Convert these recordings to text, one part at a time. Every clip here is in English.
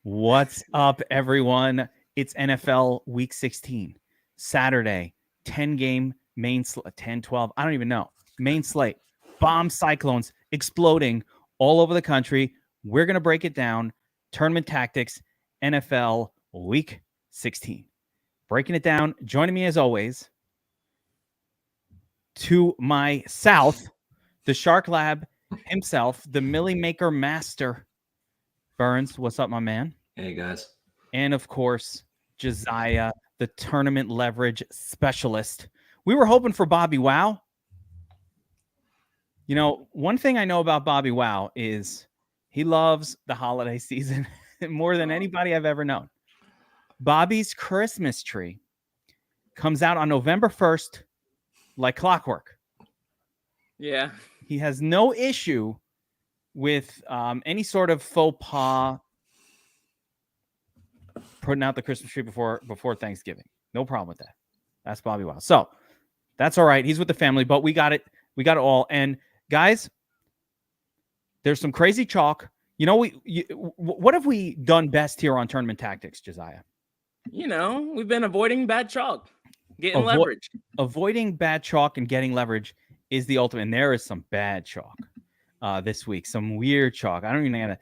What's up, everyone? It's NFL Week 16, Saturday, 10-game main slate, 10, 12, I don't even know. Main slate, bomb cyclones exploding all over the country. We're going to break it down. Tournament tactics, NFL Week 16. Breaking it down, joining me as always, to my south, the Shark Lab himself, the Millie Maker Master, Burns. What's up, my man? Hey, guys. And of course, Josiah, the tournament leverage specialist. We were hoping for BobbyWow. You know, one thing I know about BobbyWow is he loves the holiday season more than anybody I've ever known. Bobby's Christmas tree comes out on November 1st like clockwork. Yeah. He has no issue with any sort of faux pas putting out the Christmas tree before Thanksgiving. No problem with that. That's BobbyWow. So that's all right. He's with the family, but we got it. We got it all. And guys, there's some crazy chalk. You know, what have we done best here on Tournament Tactics, Josiah? You know, we've been avoiding bad chalk, getting leverage. Avoiding bad chalk and getting leverage is the ultimate. And there is some bad chalk this week, some weird chalk. I don't even know.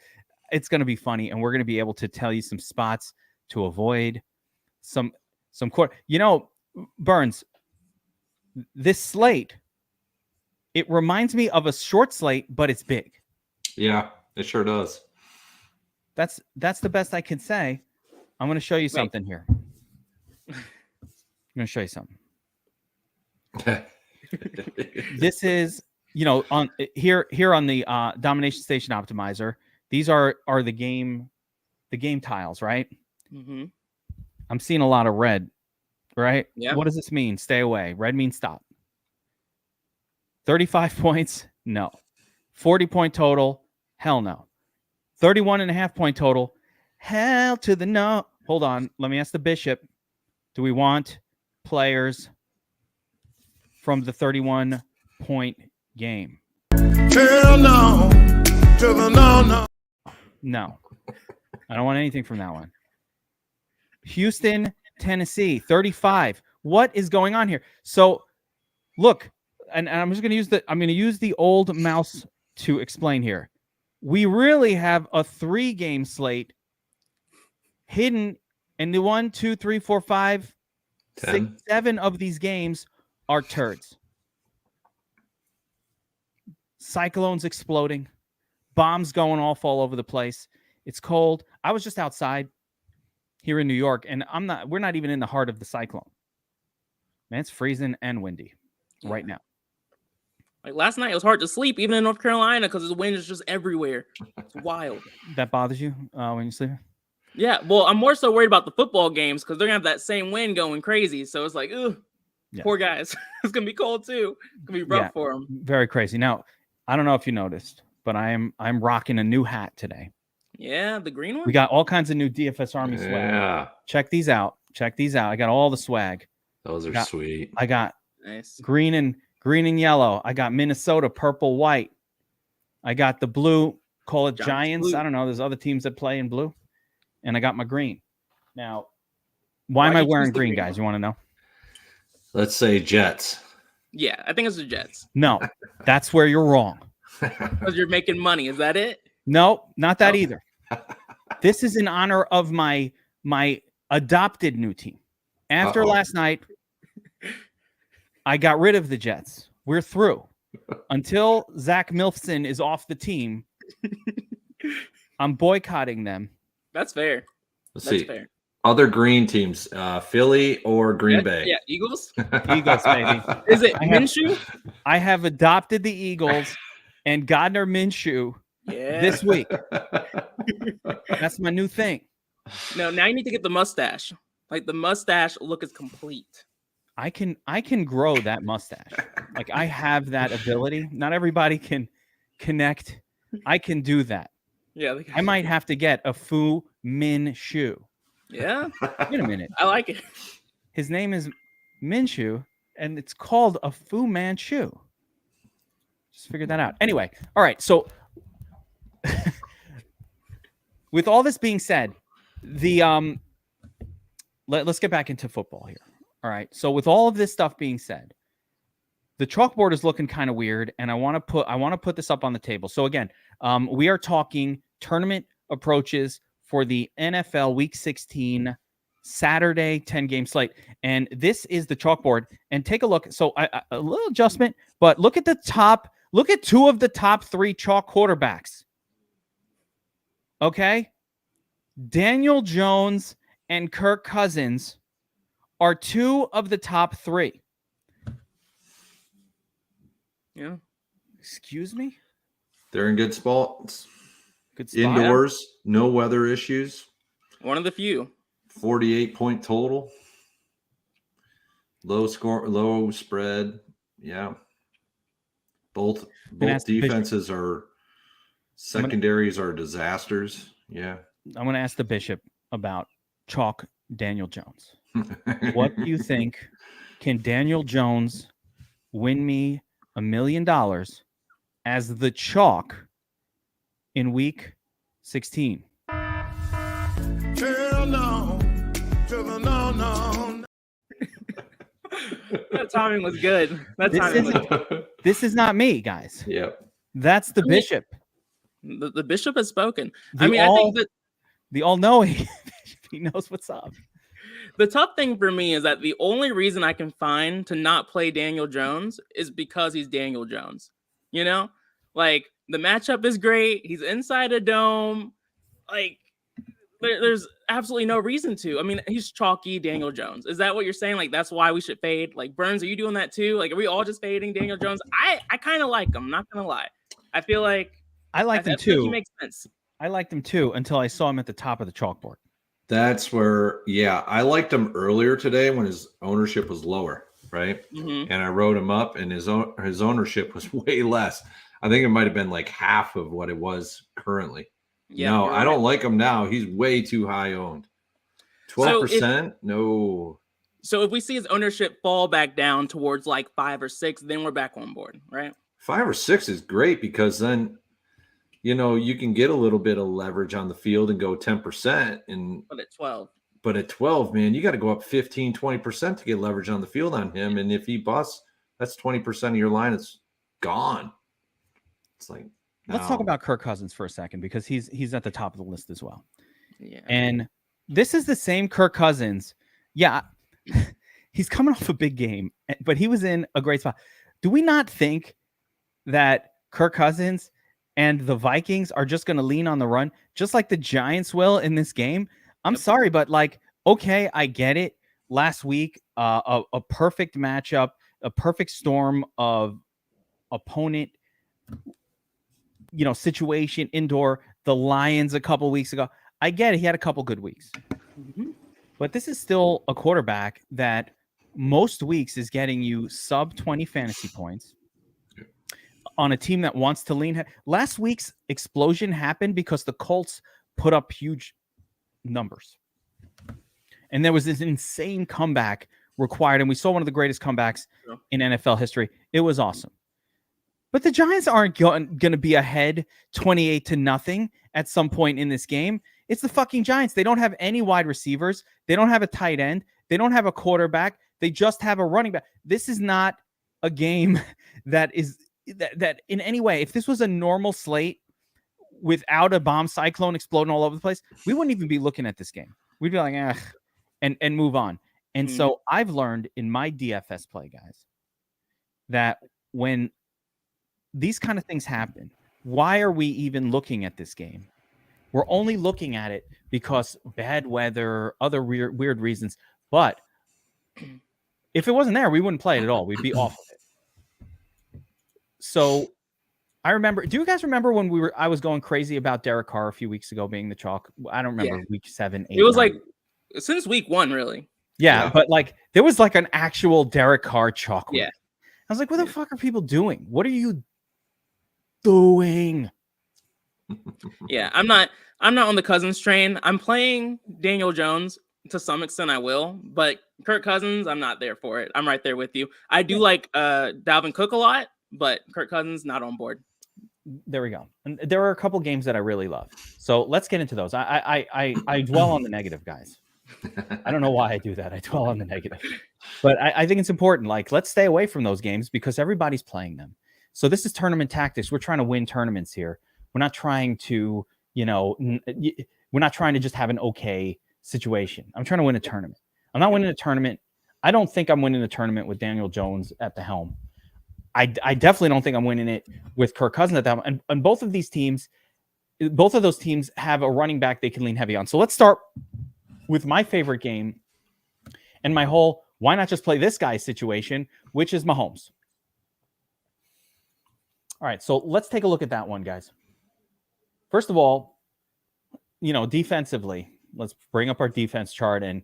It's going to be funny, and we're going to be able to tell you some spots to avoid. Some court. You know, Burns, this slate, it reminds me of a short slate, but it's big. Yeah, it sure does. That's the best I can say. I'm going to show you something here. I'm going to show you something. This is, you know, on here on the Domination Station Optimizer. These are the game tiles, right? Mm-hmm. I'm seeing a lot of red, right? Yeah. What does this mean? Stay away. Red means stop. 35 points? No. 40-point total? Hell no. 31.5-point total? Hell to the no. Hold on. Let me ask the Bishop. Do we want players from the 31-point game? Hell no. To the no. No. I don't want anything from that one. Houston, Tennessee, 35. What is going on here? So, look, and I'm just going to use the old mouse to explain here. We really have a 3-game slate hidden, and the 1, 2, 3, 4, 5, 6, 7 of these games are turds. Cyclones exploding, bombs going off all over the place. It's cold. I was just outside here in New York, and we're not even in the heart of the cyclone. Man, it's freezing and windy right now. Like last night, it was hard to sleep, even in North Carolina, because the wind is just everywhere. It's wild. That bothers you when you sleep? Yeah, well, I'm more so worried about the football games because they're going to have that same wind going crazy. So it's like, ugh, poor guys. It's going to be cold, too. It's going to be rough for them. Very crazy. Now, I don't know if you noticed, but I'm rocking a new hat today. Yeah, the green one? We got all kinds of new DFS Army swag. Yeah. Check these out. I got all the swag. Those are sweet. I got nice green and yellow. I got Minnesota, purple, white. I got the blue, call it Giants. Blue. I don't know. There's other teams that play in blue. And I got my green. Now, why am I wearing green, guys? You want to know? Let's say Jets. Yeah, I think it's the Jets. No, that's where you're wrong. Because you're making money. Is that it? No, not that either. This is in honor of my adopted new team. After last night, I got rid of the Jets. We're through. Until Zach Milfson is off the team, I'm boycotting them. That's fair. Let's That's see. fair. Other green teams, Philly or Green Bay? Yeah, Eagles. Eagles, baby. Is it Minshew? I have adopted the Eagles and Gardner Minshew this week. That's my new thing. No, now you need to get the mustache. Like the mustache look is complete. I can grow that mustache. Like I have that ability. Not everybody can connect. I can do that. Yeah, I might have to get a Fu Min-Shu. Yeah. Wait a minute. I like it. His name is Minshew, and it's called a Fu Manchu. Just figured that out. Anyway, all right. So with all this being said, Let's get back into football here. All right. So with all of this stuff being said, the chalkboard is looking kind of weird, and I want to put this up on the table. So again, we are talking tournament approaches for the NFL Week 16 Saturday 10-game slate, and this is the chalkboard. And take a look. So a little adjustment, but look at the top. Look at two of the top three chalk quarterbacks. Okay, Daniel Jones and Kirk Cousins are two of the top three. Yeah. Excuse me? They're in good spots. Good spot. Indoors, no weather issues. One of the few. 48-point total. Low spread. Yeah. Both defenses are secondaries are disasters. Yeah. I'm going to ask the Bishop about chalk Daniel Jones. What do you think? Can Daniel Jones win me $1 million as the chalk in week 16? Girl, no. Girl, no. That timing was good. This is not me, guys. Yep. That's the Bishop. The Bishop has spoken. I think that the all-knowing he knows what's up. The tough thing for me is that the only reason I can find to not play Daniel Jones is because he's Daniel Jones. You know, like the matchup is great. He's inside a dome. Like there's absolutely no reason to. I mean, he's chalky Daniel Jones. Is that what you're saying? Like that's why we should fade? Like Burns, are you doing that too? Like are we all just fading Daniel Jones? I kind of like him. I'm not gonna lie. I feel like I like him too. He makes sense. I liked him too until I saw him at the top of the chalkboard. That's where, yeah, I liked him earlier today when his ownership was lower, right? Mm-hmm. And I wrote him up, and his ownership was way less. I think it might have been like half of what it was currently. Yeah, no, I don't like him now. He's way too high owned. 12%? No. So if we see his ownership fall back down towards like 5 or 6, then we're back on board, right? 5 or 6 is great because then, you know, you can get a little bit of leverage on the field and go 10%. But at 12, man, you got to go up 15, 20% to get leverage on the field on him. And if he busts, that's 20% of your line. It's gone. It's like, let's talk about Kirk Cousins for a second because he's at the top of the list as well. Yeah. And this is the same Kirk Cousins. Yeah. He's coming off a big game, but he was in a great spot. Do we not think that Kirk Cousins and the Vikings are just going to lean on the run, just like the Giants will in this game? I'm sorry, but like, okay, I get it. Last week, a perfect matchup, a perfect storm of opponent, you know, situation indoor. The Lions a couple weeks ago. I get it. He had a couple good weeks. Mm-hmm. But this is still a quarterback that most weeks is getting you sub 20 fantasy points on a team that wants to lean. Last week's explosion happened because the Colts put up huge numbers. And there was this insane comeback required. And we saw one of the greatest comebacks in NFL history. It was awesome. But the Giants aren't going to be ahead 28-0 at some point in this game. It's the fucking Giants. They don't have any wide receivers. They don't have a tight end. They don't have a quarterback. They just have a running back. This is not a game that in any way, if this was a normal slate without a bomb cyclone exploding all over the place, we wouldn't even be looking at this game. We'd be like, and move on. And so I've learned in my DFS play, guys, that when these kind of things happen, why are we even looking at this game? We're only looking at it because bad weather, other weird reasons. But if it wasn't there, we wouldn't play it at all. We'd be off of it. So I remember, do you guys remember when I was going crazy about Derek Carr a few weeks ago being the chalk? I don't remember week 7, 8. It was 9. Like since week 1, really. Yeah, but like there was like an actual Derek Carr chalk. Yeah. I was like, what the fuck are people doing? What are you doing? Yeah, I'm not on the Cousins train. I'm playing Daniel Jones to some extent. I will, but Kirk Cousins, I'm not there for it. I'm right there with you. I do like Dalvin Cook a lot, but Kirk Cousins not on board. there we go. And there are a couple games that I really love. So let's get into those. I dwell on the negative, guys. I don't know why I do that. I dwell on the negative. But I think it's important. Like, let's stay away from those games because everybody's playing them. So this is tournament tactics. We're trying to win tournaments here. We're not trying to, we're not trying to just have an okay situation. I'm trying to win a tournament. I'm not winning a tournament. I don't think I'm winning a tournament with Daniel Jones at the helm. I definitely don't think I'm winning it with Kirk Cousins at the helm. And both of those teams have a running back they can lean heavy on. So let's start with my favorite game and my whole why not just play this guy's situation, which is Mahomes. All right, so let's take a look at that one, guys. First of all, defensively, let's bring up our defense chart. And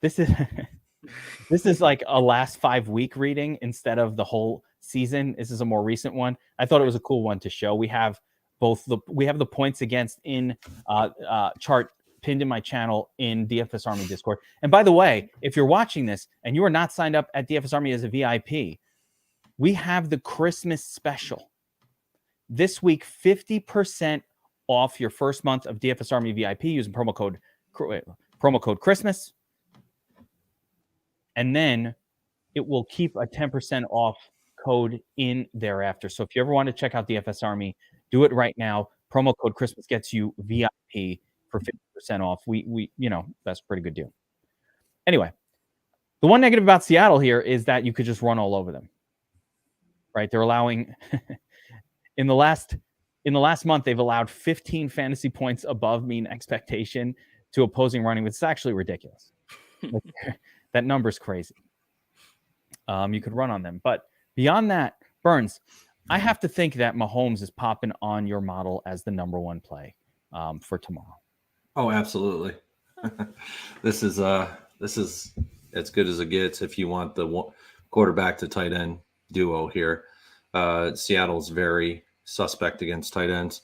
this is like a last 5-week reading instead of the whole season. This is a more recent one. I thought it was a cool one to show. We have the points against in chart pinned in my channel in DFS Army Discord. And by the way, if you're watching this and you are not signed up at DFS Army as a VIP, we have the Christmas special. This week, 50% off your first month of DFS Army VIP using promo code Christmas. And then it will keep a 10% off code in thereafter. So if you ever want to check out DFS Army, do it right now. Promo code Christmas gets you VIP for 50% off. We that's a pretty good deal. Anyway, the one negative about Seattle here is that you could just run all over them. Right? They're allowing in the last month, they've allowed 15 fantasy points above mean expectation to opposing running, which is actually ridiculous. That number's crazy. You could run on them. But beyond that, Burns, I have to think that Mahomes is popping on your model as the number one play for tomorrow. Oh, absolutely. This is as good as it gets if you want the quarterback to tight end duo here. Seattle's very suspect against tight ends.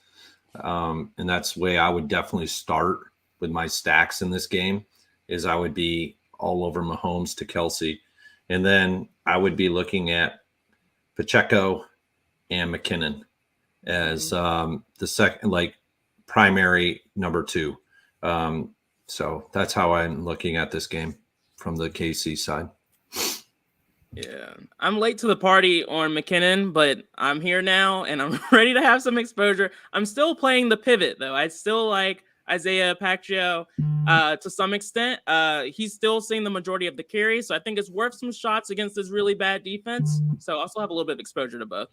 And that's the way I would definitely start with my stacks in this game is I would be all over Mahomes to Kelsey. And then I would be looking at Pacheco and McKinnon as the second, primary number two. So that's how I'm looking at this game from the KC side. Yeah, I'm late to the party on McKinnon, but I'm here now and I'm ready to have some exposure. I'm still playing the pivot, though. I still like Isaiah Pacheco to some extent. He's still seeing the majority of the carries, so I think it's worth some shots against this really bad defense. So I'll still have a little bit of exposure to both.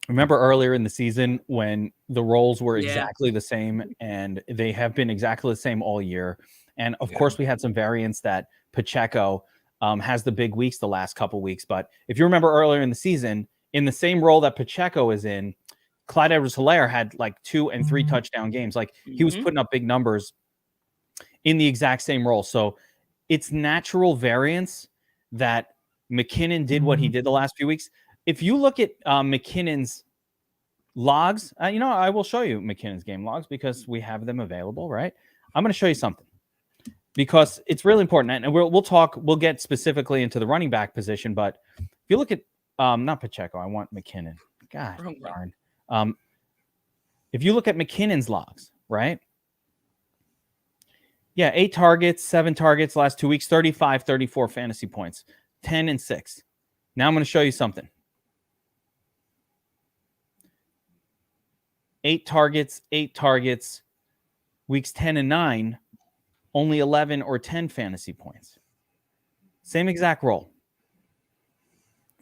Remember earlier in the season when the roles were exactly the same, and they have been exactly the same all year. And of course, we had some variance that Pacheco has the big weeks the last couple weeks. But if you remember earlier in the season, in the same role that Pacheco is in, Clyde Edwards-Helaire had 2 and 3 touchdown games. He was putting up big numbers in the exact same role. So it's natural variance that McKinnon did what he did the last few weeks. If you look at McKinnon's logs, I will show you McKinnon's game logs because we have them available, right? I'm going to show you something because it's really important. And we'll get specifically into the running back position. But if you look at, not Pacheco, I want McKinnon. God darn. If you look at McKinnon's logs, right? Yeah, 8 targets, 7 targets last 2 weeks, 35, 34 fantasy points, 10 and 6. Now I'm going to show you something. 8 targets, weeks 10 and 9, only 11 or 10 fantasy points. Same exact role.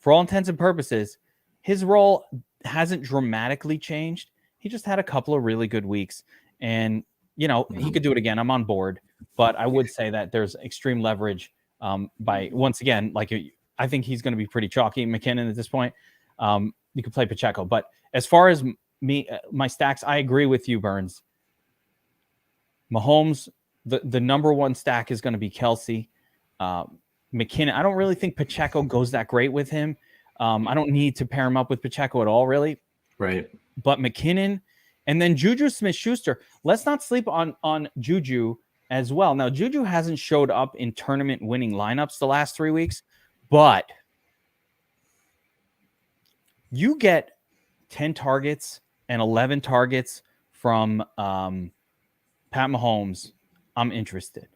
For all intents and purposes, his role hasn't dramatically changed. He just had a couple of really good weeks. And, he could do it again. I'm on board. But I would say that there's extreme leverage by, once again, I think he's going to be pretty chalky, McKinnon, at this point. You could play Pacheco. But as far as my stacks, I agree with you, Burns. Mahomes, the number one stack is going to be Kelsey. McKinnon, I don't really think Pacheco goes that great with him. I don't need to pair him up with Pacheco at all, really. Right. But McKinnon and then Juju Smith-Schuster. Let's not sleep on Juju as well. Now, Juju hasn't showed up in tournament winning lineups the last 3 weeks, but you get 10 targets and 11 targets from Pat Mahomes, I'm interested.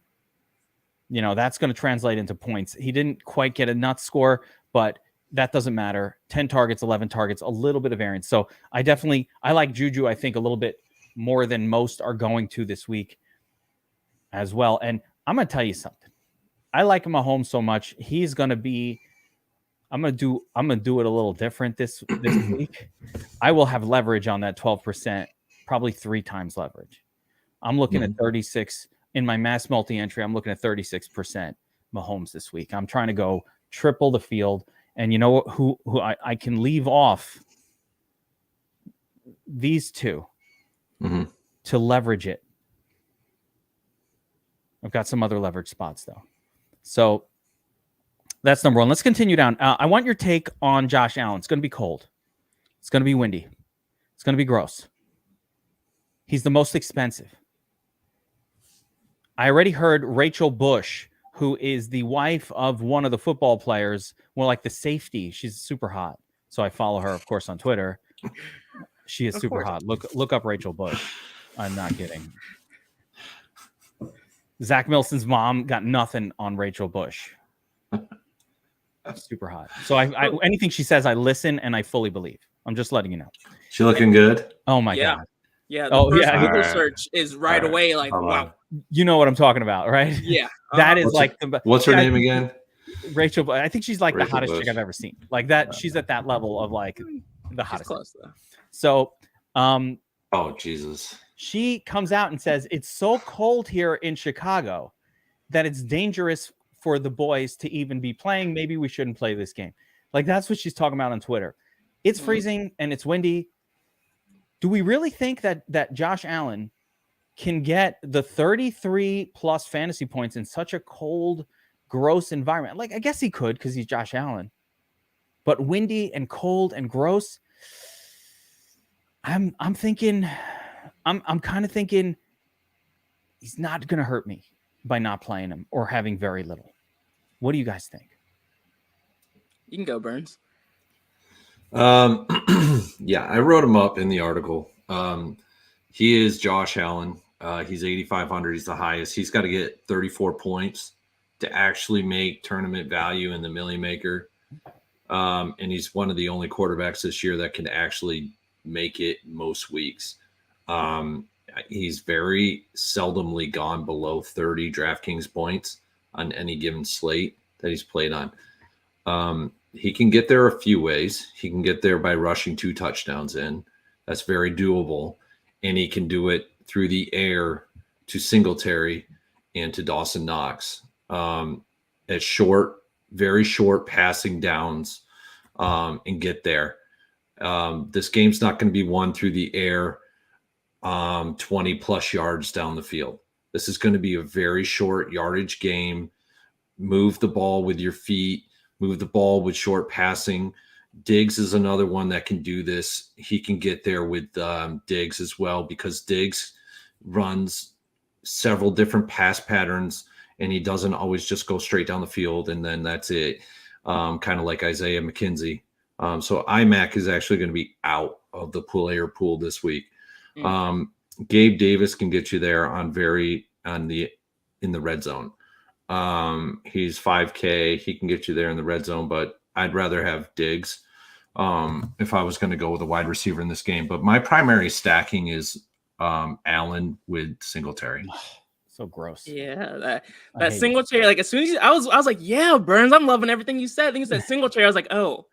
That's going to translate into points. He didn't quite get a nut score, but that doesn't matter. 10 targets, 11 targets, a little bit of variance. So I like Juju, I think, a little bit more than most are going to this week as well. And I'm going to tell you something. I like Mahomes so much. He's going to be, I'm going to do it a little different this week. I will have leverage on that 12%, probably 3 times leverage. I'm looking at 36 in my mass multi-entry. I'm looking at 36% Mahomes this week. I'm trying to go triple the field. And you know who I can leave off these two to leverage it. I've got some other leverage spots though. So that's number one. Let's continue down. I want your take on Josh Allen. It's going to be cold. It's going to be windy. It's going to be gross. He's the most expensive. I already heard Rachel Bush, who is the wife of one of the football players, more like the safety. She's super hot. So I follow her, of course, on Twitter. She is super hot. Look up Rachel Bush. I'm not kidding. Zach Milson's mom got nothing on Rachel Bush. Super hot. So I anything she says, I listen and I fully believe. I'm just letting you know. She looking good? Oh my God. Yeah. The first Google search is right away. Like, wow. You know what I'm talking about, right? Yeah. That is what's her name again? Rachel. I think she's like Rachel the hottest Bush. chick I've ever seen. Like that. She's at that level of like the hottest. Close, though. So, oh Jesus. She comes out and says it's so cold here in Chicago that it's dangerous for the boys to even be playing. Maybe we shouldn't play this game. Like that's what she's talking about on Twitter. It's freezing and it's windy. Do we really think that Josh Allen can get the 33 plus fantasy points in such a cold, gross environment? Like I guess he could because he's Josh Allen. But windy and cold and gross. I'm thinking, I'm kind of thinking he's not going to hurt me by not playing him or having very little. What do you guys think? You can go, Burns. Yeah, I wrote him up in the article. He is Josh Allen. He's 8,500. He's the highest. He's got to get 34 points to actually make tournament value in the Millie Maker. And he's one of the only quarterbacks this year that can actually make it most weeks. He's very seldomly gone below 30 DraftKings points on any given slate that he's played on. He can get there a few ways. He can get there by rushing 2 touchdowns in. That's very doable. And he can do it through the air to Singletary and to Dawson Knox at short, very short passing downs and get there. This game's not going to be won through the air 20 plus yards down the field. This is going to be a very short yardage game. Move the ball with your feet. Move the ball with short passing. Diggs is another one that can do this. He can get there with Diggs as well because Diggs runs several different pass patterns and he doesn't always just go straight down the field and then that's it. Kind of like Isaiah McKenzie. So IMAC is actually going to be out of the player pool this week. Gabe Davis can get you there in the red zone. He's 5K. He can get you there in the red zone, but I'd rather have Diggs if I was going to go with a wide receiver in this game. But my primary stacking is Allen with Singletary. So gross. Yeah, that Singletary. Like as soon as I was like, yeah, Burns, I'm loving everything you said. I think you said Singletary. I was like, oh,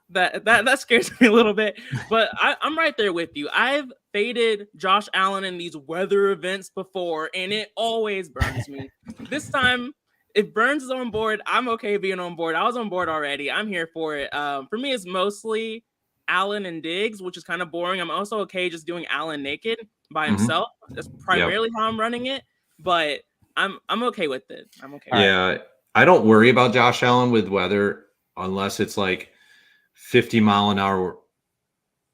that scares me a little bit. But I'm right there with you. I've faded Josh Allen in these weather events before, and it always burns me. This time, if Burns is on board, I'm okay being on board. I was on board already. I'm here for it. For me, it's mostly Allen and Diggs, which is kind of boring. I'm also okay just doing Allen naked by himself. That's primarily how I'm running it. But I'm okay with it. I'm okay. Yeah, I don't worry about Josh Allen with weather unless it's like 50 mile an hour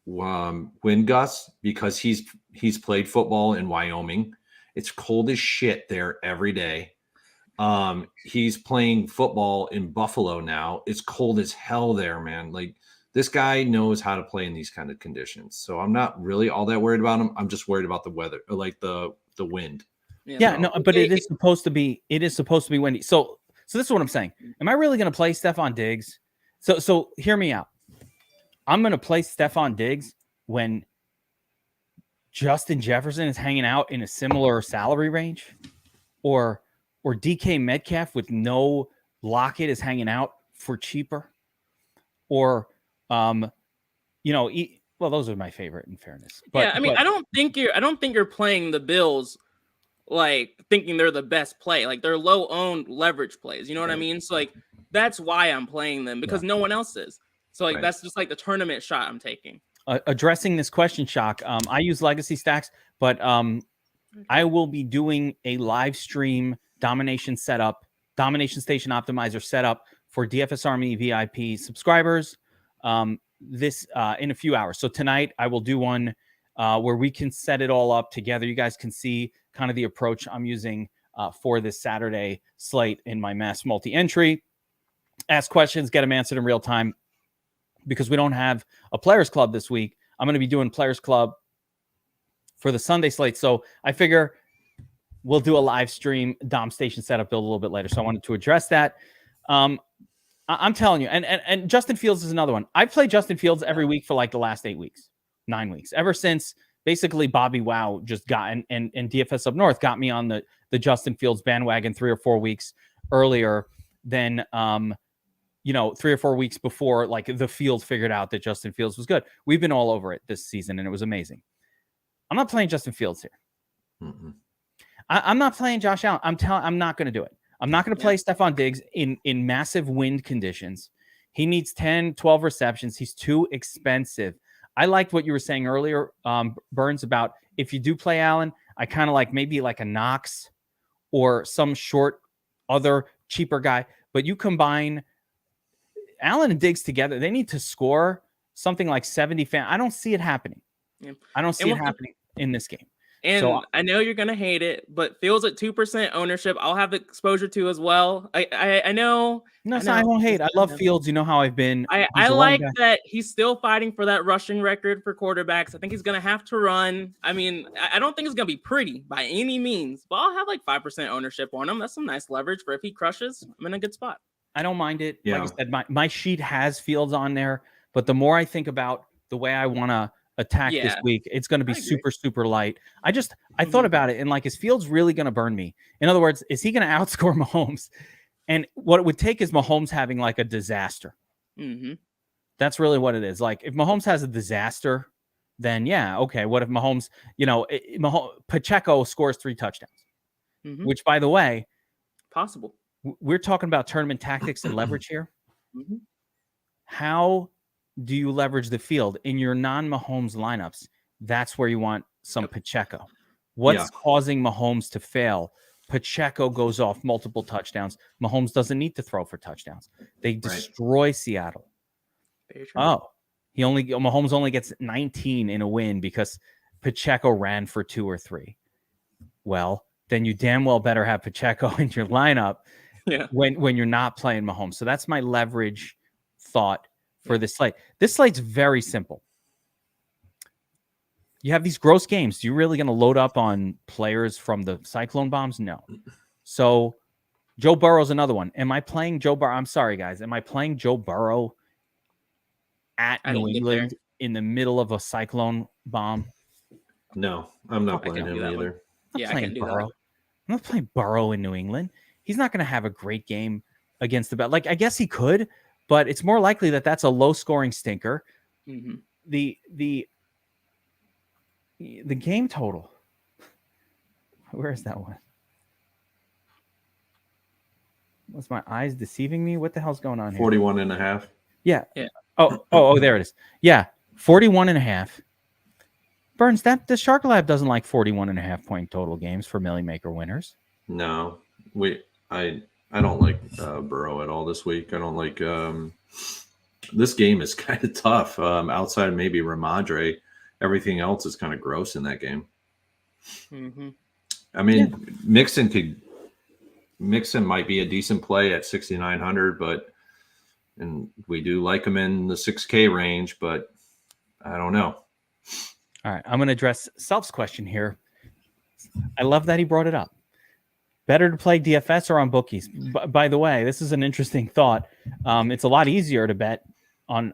wind gusts because he's played football in Wyoming. It's cold as shit there every day. He's playing football in Buffalo now. It's cold as hell there, man. Like this guy knows how to play in these kind of conditions. So I'm not really all that worried about him. I'm just worried about the weather, or like the wind. Yeah, no, but it is supposed to be windy. So this is what I'm saying. Am I really going to play Stephon Diggs? So hear me out. I'm going to play Stephon Diggs when Justin Jefferson is hanging out in a similar salary range, or DK Metcalf with no Lockett is hanging out for cheaper, or well, those are my favorite in fairness. But, yeah, I mean, I don't think you're playing the Bills like thinking they're the best play. Like they're low owned leverage plays. You know what I mean? So like that's why I'm playing them, because no one else is. So like that's just like the tournament shot I'm taking. Addressing this question, Shock. I use Legacy Stacks, but I will be doing a live stream domination station optimizer setup for DFS Army VIP subscribers. This in a few hours. So tonight I will do one where we can set it all up together. You guys can see kind of the approach I'm using for this Saturday slate in my mass multi-entry. Ask questions, get them answered in real time. Because we don't have a Players Club this week, I'm going to be doing Players Club for the Sunday slate. So I figure we'll do a live stream Dom Station setup build a little bit later. So I wanted to address that. I'm telling you, and Justin Fields is another one. I've played Justin Fields every week for like the last 9 weeks, ever since basically BobbyWow just got and DFS Up North got me on the Justin Fields bandwagon 3 or 4 weeks earlier than 3 or 4 weeks before like the field figured out that Justin Fields was good. We've been all over it this season, and it was amazing. I'm not playing Justin Fields here. Mm-mm. I'm not playing Josh Allen. I'm not going to do it. I'm not going to play Stephon Diggs in massive wind conditions. He needs 10, 12 receptions. He's too expensive. I liked what you were saying earlier, Burns, about if you do play Allen, I kind of like maybe like a Knox or some short other cheaper guy. But you combine Allen and Diggs together, they need to score something like 70. I don't see it happening. Yeah. I don't see it happening in this game. And so, I know you're gonna hate it, but Fields at 2% ownership, I'll have exposure to as well. I know. No, I won't hate. I love Fields. You know how I've been. I like that he's still fighting for that rushing record for quarterbacks. I think he's gonna have to run. I mean, I don't think it's gonna be pretty by any means, but I'll have like 5% ownership on him. That's some nice leverage for if he crushes. I'm in a good spot. I don't mind it. Yeah. Like I said, my sheet has Fields on there, but the more I think about the way I want to attack this week, it's going to be super light. I thought about it, and like, is Fields really going to burn me? In other words, is he going to outscore Mahomes? And what it would take is Mahomes having like a disaster. Mm-hmm. That's really what it is. Like, if Mahomes has a disaster, then yeah, okay. What if Mahomes, Pacheco scores 3 touchdowns, which, by the way, possible. We're talking about tournament tactics and leverage here. Mm-hmm. How do you leverage the field in your non-Mahomes lineups? That's where you want some Pacheco. What's causing Mahomes to fail? Pacheco goes off multiple touchdowns. Mahomes doesn't need to throw for touchdowns. They destroy Seattle. Mahomes only gets 19 in a win because Pacheco ran for 2 or 3. Well, then you damn well better have Pacheco in your lineup when you're not playing Mahomes. So that's my leverage thought for this slate. This slate's very simple. You have these gross games. You really going to load up on players from the Cyclone Bombs? No. So Joe Burrow's another one. Am I playing Joe Burrow? I'm sorry, guys. Am I playing Joe Burrow at New England in the middle of a Cyclone Bomb? No, I'm not playing him either. I'm not playing Burrow in New England. He's not going to have a great game against the Bell. Like, I guess he could, but it's more likely that that's a low-scoring stinker. Mm-hmm. The game total. Where is that one? Was my eyes deceiving me? What the hell's going on here? 41.5. Yeah. Oh, there it is. Yeah, 41.5. Burns, the Shark Lab doesn't like 41.5 point total games for Millie Maker winners. No, I don't like Burrow at all this week. I don't like this game is kind of tough. Outside of maybe Ramondre, everything else is kind of gross in that game. Mm-hmm. I mean, Mixon might be a decent play at 6,900, but And we do like him in the 6K range, but I don't know. All right, I'm going to address Self's question here. I love that he brought it up. Better to play DFS or on bookies? By the way, this is an interesting thought. It's a lot easier to bet on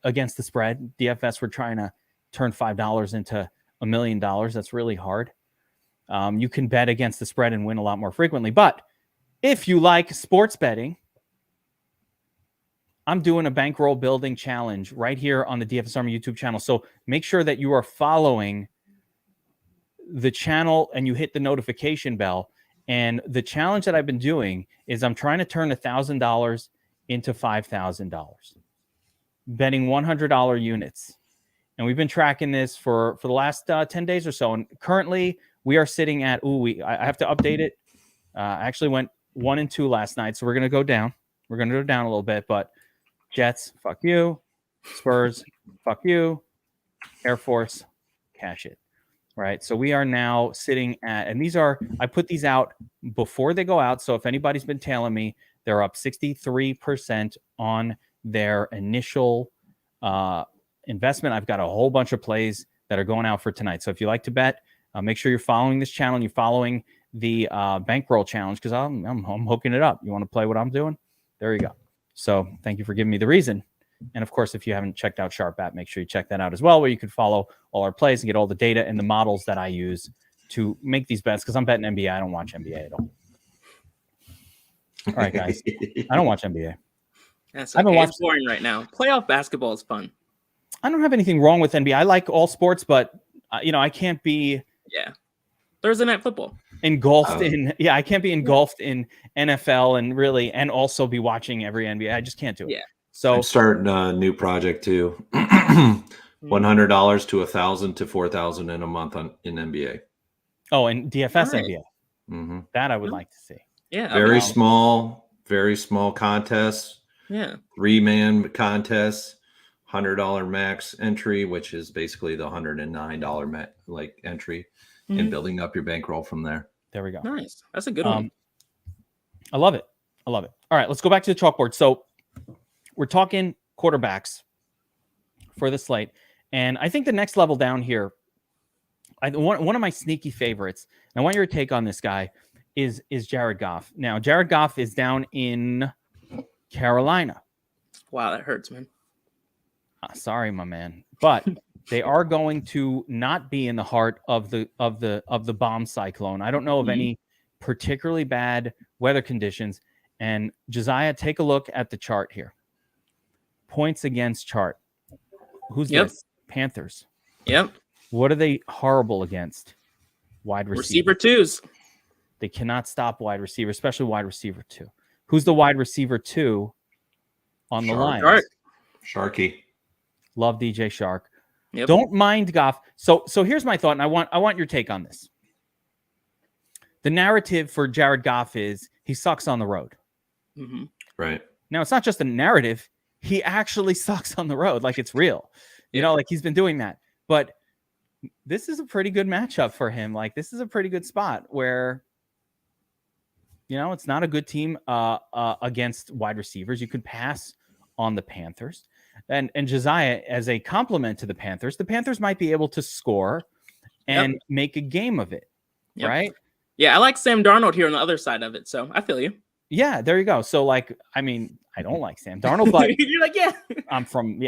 against the spread. DFS, we're trying to turn $5 into $1 million. That's really hard. You can bet against the spread and win a lot more frequently. But if you like sports betting, I'm doing a bankroll building challenge right here on the DFS Army YouTube channel. So make sure that you are following the channel and you hit the notification bell. And the challenge that I've been doing is I'm trying to turn $1,000 into $5,000, betting $100 units. And we've been tracking this for the last 10 days or so. And currently we are sitting at, I have to update it. I actually went 1-2 last night. So we're going to go down. We're going to go down a little bit, but Jets, fuck you. Spurs, fuck you. Air Force, cash it. Right. So we are now sitting at, and these are, I put these out before they go out. So if anybody's been tailing me, they're up 63% on their initial investment. I've got a whole bunch of plays that are going out for tonight. So if you like to bet, make sure you're following this channel and you're following the bankroll challenge because I'm hooking it up. You want to play what I'm doing? There you go. So thank you for giving me the reason. And of course, if you haven't checked out Sharp app, make sure you check that out as well, where you can follow all our plays and get all the data and the models that I use to make these bets. Because I'm betting NBA. I don't watch NBA at all. All right, guys. I don't watch NBA. That's okay. It's boring right now. Playoff basketball is fun. I don't have anything wrong with NBA. I like all sports, but I can't be Thursday night football engulfed in I can't be engulfed in NFL and also be watching every NBA. I just can't do it. Yeah. So I'm starting a new project too. $100 to $1,000 to $4,000 in a month in NBA. Oh, and DFS Right. NBA. Mm-hmm. That I would like to see. Yeah. Very small contests. Yeah. 3-man contests. $100 max entry, which is basically the $109 entry, and building up your bankroll from there. There we go. Nice. That's a good one. I love it. All right, let's go back to the chalkboard. So we're talking quarterbacks for the slate. And I think the next level down here, one of my sneaky favorites, and I want your take on this guy, is Jared Goff. Now, Jared Goff is down in Carolina. Wow, that hurts, man. Sorry, my man. But they are going to not be in the heart of the bomb cyclone. I don't know of any particularly bad weather conditions. And Josiah, take a look at the chart here. Points against chart. Who's this? Panthers. Yep. What are they horrible against? Wide receiver. Receiver twos. They cannot stop wide receiver, especially wide receiver 2. Who's the wide receiver 2 on the line? Sharky. Love DJ Shark. Yep. Don't mind Goff. So here's my thought, and I want your take on this. The narrative for Jared Goff is he sucks on the road. Mm-hmm. Right. Now, it's not just a narrative. He actually sucks on the road. Like, it's real. Like he's been doing that. But this is a pretty good matchup for him. Like, this is a pretty good spot where, it's not a good team against wide receivers. You could pass on the Panthers. And Josiah, as a compliment to the Panthers might be able to score and make a game of it, right? Yeah, I like Sam Darnold here on the other side of it, so I feel you. Yeah, there you go. So, I don't like Sam Darnold, but you're like, yeah. I'm from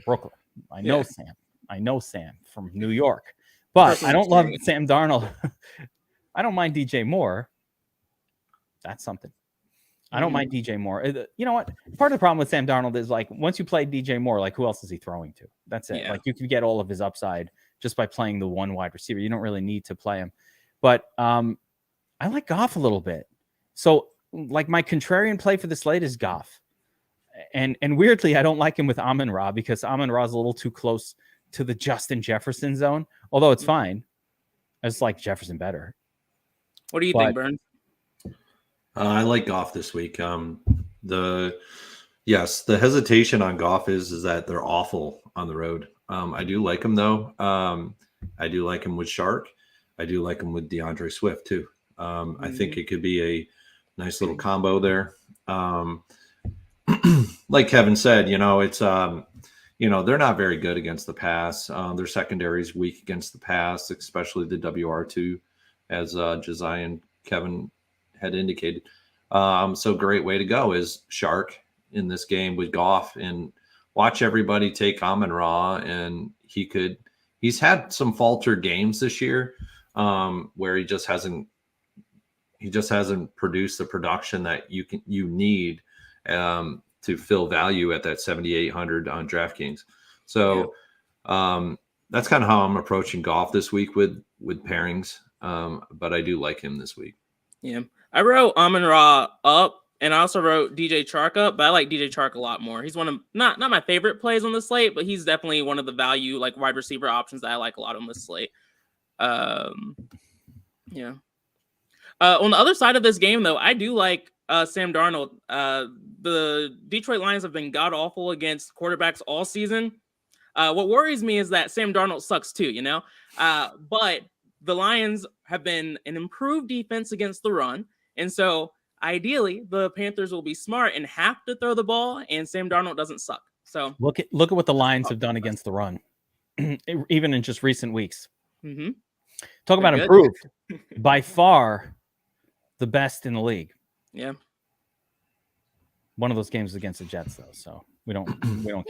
Brooklyn. I know Sam. I know Sam from New York, but I don't love Sam Darnold. I don't mind DJ Moore. That's something. I don't mind DJ Moore. You know what? Part of the problem with Sam Darnold is once you play DJ Moore, who else is he throwing to? That's it. Yeah. You can get all of his upside just by playing the one wide receiver. You don't really need to play him. But I like Goff a little bit. So my contrarian play for the slate is Goff. And weirdly, I don't like him with Amon-Ra because Amon-Ra is a little too close to the Justin Jefferson zone. Although it's fine. I just like Jefferson better. What do you think, Burns? I like Goff this week. The hesitation on Goff is that they're awful on the road. I do like him though. I do like him with Shark. I do like him with DeAndre Swift too. I think it could be a nice little combo there. like Kevin said, it's they're not very good against the pass. Their secondary is weak against the pass, especially the WR2, as Josiah and Kevin had indicated. So great way to go is Shark in this game with Goff, and watch everybody take Amon-Ra, and he's had some faltered games this year where he just hasn't produced the production that you need to fill value at that 7,800 on DraftKings. So that's kind of how I'm approaching Goff this week with pairings. But I do like him this week. Yeah. I wrote Amon-Ra up, and I also wrote DJ Chark up, but I like DJ Chark a lot more. He's one of not my favorite plays on the slate, but he's definitely one of the value wide receiver options that I like a lot on this slate. On the other side of this game, though, I do like Sam Darnold. The Detroit Lions have been god awful against quarterbacks all season. What worries me is that Sam Darnold sucks too, but the Lions have been an improved defense against the run. And so ideally the Panthers will be smart and have to throw the ball, and Sam Darnold doesn't suck. So look at what the Lions have done against the run, even in just recent weeks. Mm-hmm. Talk about improved. By far the best in the league. Yeah. One of those games against the Jets, though, so we don't count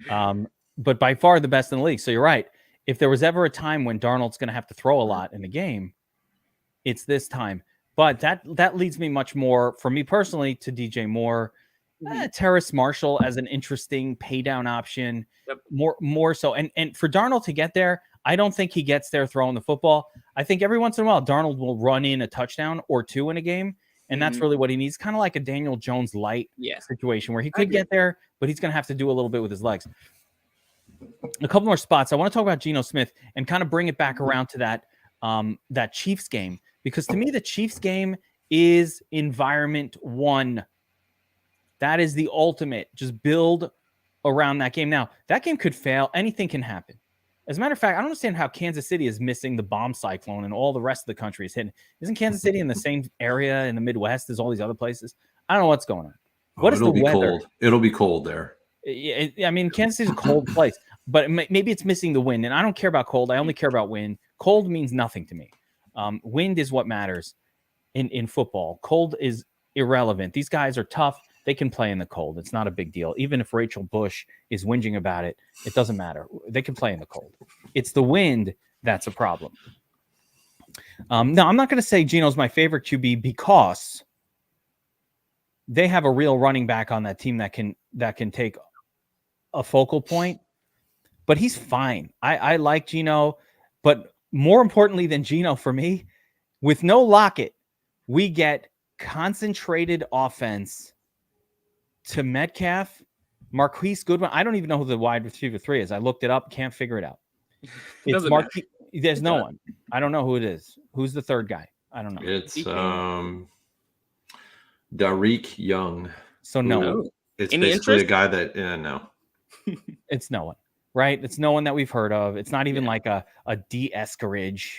that. But by far the best in the league. So you're right. If there was ever a time when Darnold's going to have to throw a lot in a game, it's this time. But that leads me much more, for me personally, to DJ Moore, Terrace Marshall as an interesting pay down option. Yep. More so. And for Darnold to get there, I don't think he gets there throwing the football. I think every once in a while Darnold will run in a touchdown or two in a game, and that's really what he needs. Kind of like a Daniel Jones light situation where he could get there, but he's going to have to do a little bit with his legs. A couple more spots. I want to talk about Geno Smith and kind of bring it back around to that Chiefs game, because to me the Chiefs game is environment one. That is the ultimate. Just build around that game. Now, that game could fail. Anything can happen. As a matter of fact, I don't understand how Kansas City is missing the bomb cyclone and all the rest of the country is hitting. Isn't Kansas City in the same area in the Midwest as all these other places? I don't know what's going on. What is the weather? Cold. It'll be cold there. I mean, Kansas City's a cold place, but maybe it's missing the wind. And I don't care about cold. I only care about wind. Cold means nothing to me. Wind is what matters in football. Cold is irrelevant. These guys are tough. They can play in the cold. It's not a big deal. Even if Rachel Bush is whinging about it, it doesn't matter. They can play in the cold. It's the wind that's a problem. Now, I'm not going to say Geno's my favorite QB because they have a real running back on that team that can take a focal point, but he's fine. I like Geno, but more importantly than Geno for me, with no Lockett, we get concentrated offense to Metcalf, Marquise Goodwin. I don't even know who the wide receiver 3 is. I looked it up. Can't figure it out. It's Marquise. There's no one. I don't know who it is. Who's the third guy? I don't know. It's Dareke Young. So no one. It's basically a guy that no. It's no one, right? It's no one that we've heard of. It's not even like a D. Escaridge.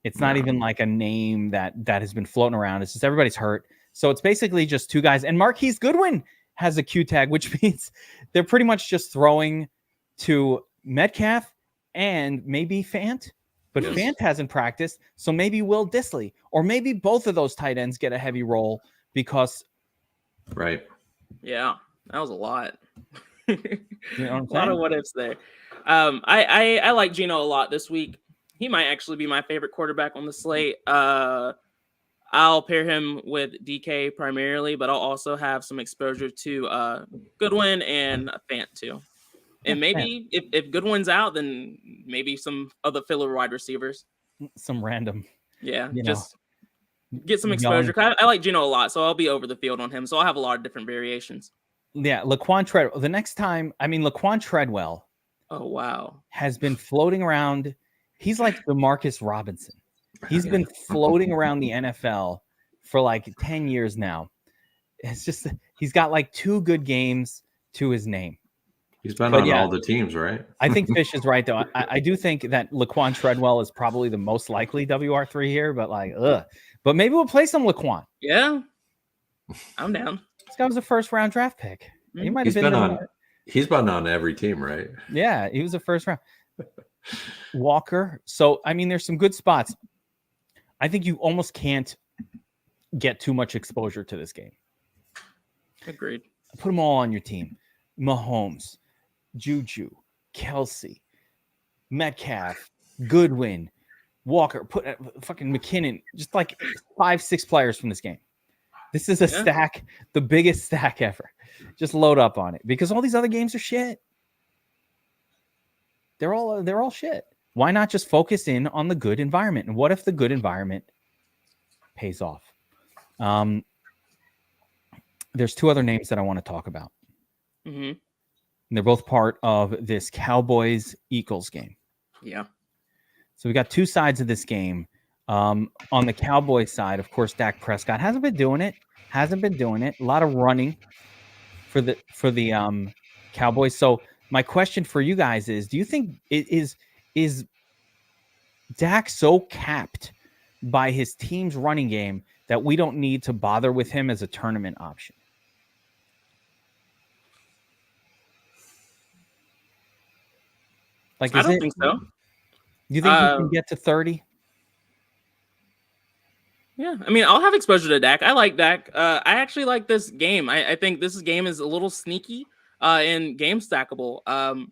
It's not even like a name that has been floating around. It's just everybody's hurt. So it's basically just two guys. And Marquise Goodwin has a Q tag, which means they're pretty much just throwing to Metcalf and maybe Fant. But Fant hasn't practiced. So maybe Will Dissly. Or maybe both of those tight ends get a heavy role because... Right. Yeah, that was a lot. You know a lot of what ifs there. I like Geno a lot this week. He might actually be my favorite quarterback on the slate. I'll pair him with DK primarily, but I'll also have some exposure to Goodwin and Fant too. And maybe if Goodwin's out, then maybe some other filler wide receivers. Some random. Yeah, just get some exposure. I like Geno a lot, so I'll be over the field on him. So I'll have a lot of different variations. Yeah, Laquan Treadwell. The next time, Laquan Treadwell. Oh, wow. Has been floating around. He's like DeMarcus Robinson. He's been floating around the NFL for like 10 years now. It's just, he's got like 2 good games to his name. He's been on all the teams, right? I think Fish is right, though. I do think that Laquan Treadwell is probably the most likely WR3 here, but but maybe we'll play some Laquan. Yeah. I'm down. This guy was a first round draft pick. He might have He's been on every team, right? Yeah, he was a first round. Walker. So, I mean, there's some good spots. I think you almost can't get too much exposure to this game. Agreed. Put them all on your team. Mahomes, Juju, Kelsey, Metcalf, Goodwin, Walker, put fucking McKinnon, just like 5-6 players from this game. This is a stack, the biggest stack ever. Just load up on it because all these other games are shit. They're all shit. Why not just focus in on the good environment? And what if the good environment pays off? There's two other names that I want to talk about. Mm-hmm. And they're both part of this Cowboys-Eagles game. Yeah. So we got two sides of this game. On the Cowboys side, of course, Dak Prescott hasn't been doing it. A lot of running for the Cowboys. So my question for you guys is: do you think is Dak so capped by his team's running game that we don't need to bother with him as a tournament option? Like, I don't think so. Do you think he can get to 30? Yeah, I mean, I'll have exposure to Dak. I like Dak. I actually like this game. I think this game is a little sneaky and game stackable.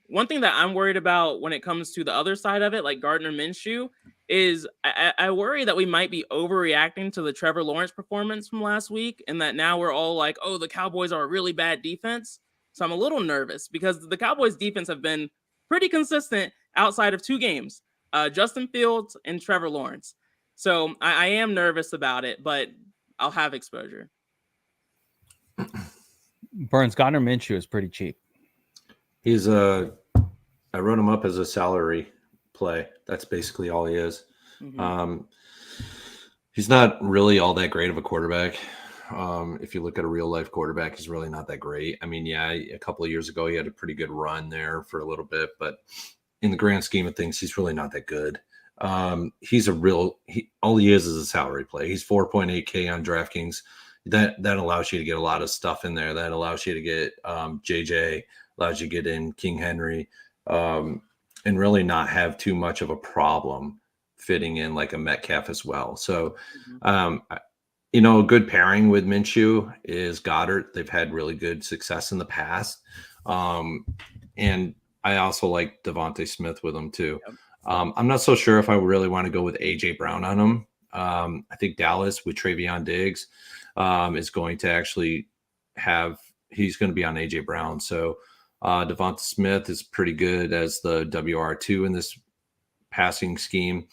One thing that I'm worried about when it comes to the other side of it, like Gardner Minshew, is I worry that we might be overreacting to the Trevor Lawrence performance from last week, and that now we're all like, oh, the Cowboys are a really bad defense. So I'm a little nervous because the Cowboys defense have been pretty consistent outside of two games, Justin Fields and Trevor Lawrence. So I am nervous about it, but I'll have exposure. Burns, Gardner Minshew is pretty cheap. I wrote him up as a salary play. That's basically all he is. Mm-hmm. He's not really all that great of a quarterback. If you look at a real life quarterback, he's really not that great. I mean, yeah, a couple of years ago, he had a pretty good run there for a little bit, but in the grand scheme of things, he's really not that good. All he is a salary play. He's 4.8K on DraftKings. That allows you to get a lot of stuff in there. That allows you to get JJ, allows you to get in King Henry, and really not have too much of a problem fitting in like a Metcalf as well. So, a good pairing with Minshew is Goddard. They've had really good success in the past. And I also like Devontae Smith with them too. Yep. I'm not so sure if I really want to go with AJ Brown on him. I think Dallas with Travion Diggs is going to actually he's going to be on AJ Brown. So Devonta Smith is pretty good as the WR2 in this passing scheme.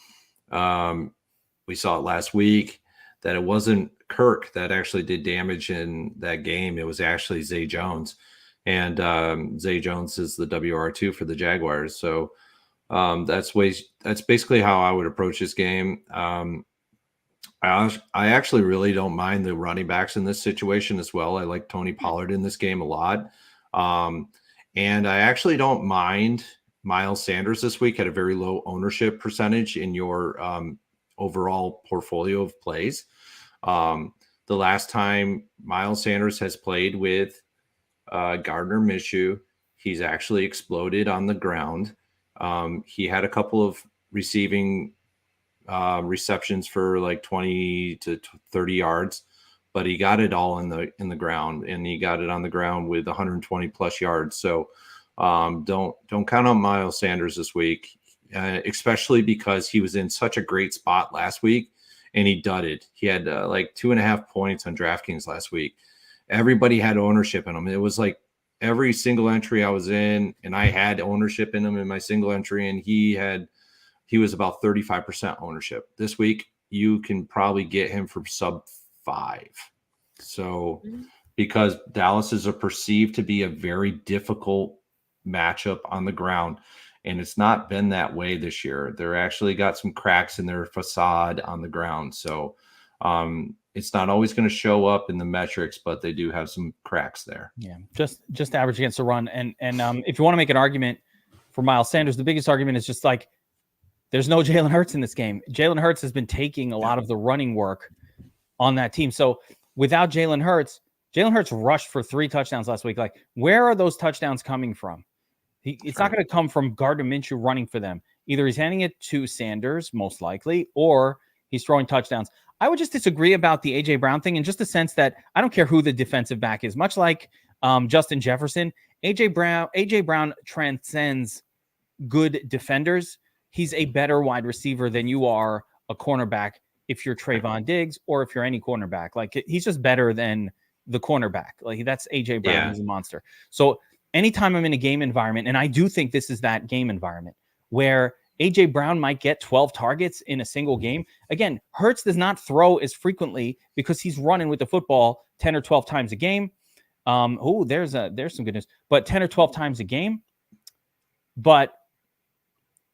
We saw it last week that it wasn't Kirk that actually did damage in that game. It was actually Zay Jones. And Zay Jones is the WR2 for the Jaguars. So that's basically how I would approach this game. I actually really don't mind the running backs in this situation as well. I like Tony Pollard in this game a lot. And I actually don't mind Miles Sanders this week at a very low ownership percentage in your overall portfolio of plays. The last time Miles Sanders has played with Gardner Minshew, he's actually exploded on the ground. He had a couple of receiving receptions for like 20 to 30 yards, but he got it all in the ground, and he got it on the ground with 120 plus yards. So don't count on Miles Sanders this week, especially because he was in such a great spot last week and he dudded. He had like 2.5 points on DraftKings last week. Everybody had ownership in him. It was like every single entry I was in, and I had ownership in him in my single entry, and he was about 35% ownership. This week, you can probably get him for sub 5. So because Dallas is perceived to be a very difficult matchup on the ground, and it's not been that way this year. They're actually got some cracks in their facade on the ground. So it's not always going to show up in the metrics, but they do have some cracks there. Yeah, just average against the run. And if you want to make an argument for Miles Sanders, the biggest argument is just like there's no Jalen Hurts in this game. Jalen Hurts has been taking a lot of the running work on that team. So without Jalen Hurts, Jalen Hurts rushed for 3 touchdowns last week. Like, where are those touchdowns coming from? It's not going to come from Gardner Minshew running for them. Either he's handing it to Sanders, most likely, or he's throwing touchdowns. I would just disagree about the A.J. Brown thing in just the sense that I don't care who the defensive back is. Much like Justin Jefferson, A.J. Brown transcends good defenders. He's a better wide receiver than you are a cornerback if you're Trayvon Diggs or if you're any cornerback. Like, he's just better than the cornerback. Like, that's A.J. Brown. Yeah. He's a monster. So anytime I'm in a game environment, and I do think this is that game environment where A.J. Brown might get 12 targets in a single game. Again, Hurts does not throw as frequently because he's running with the football 10 or 12 times a game. There's some good news, but 10 or 12 times a game. But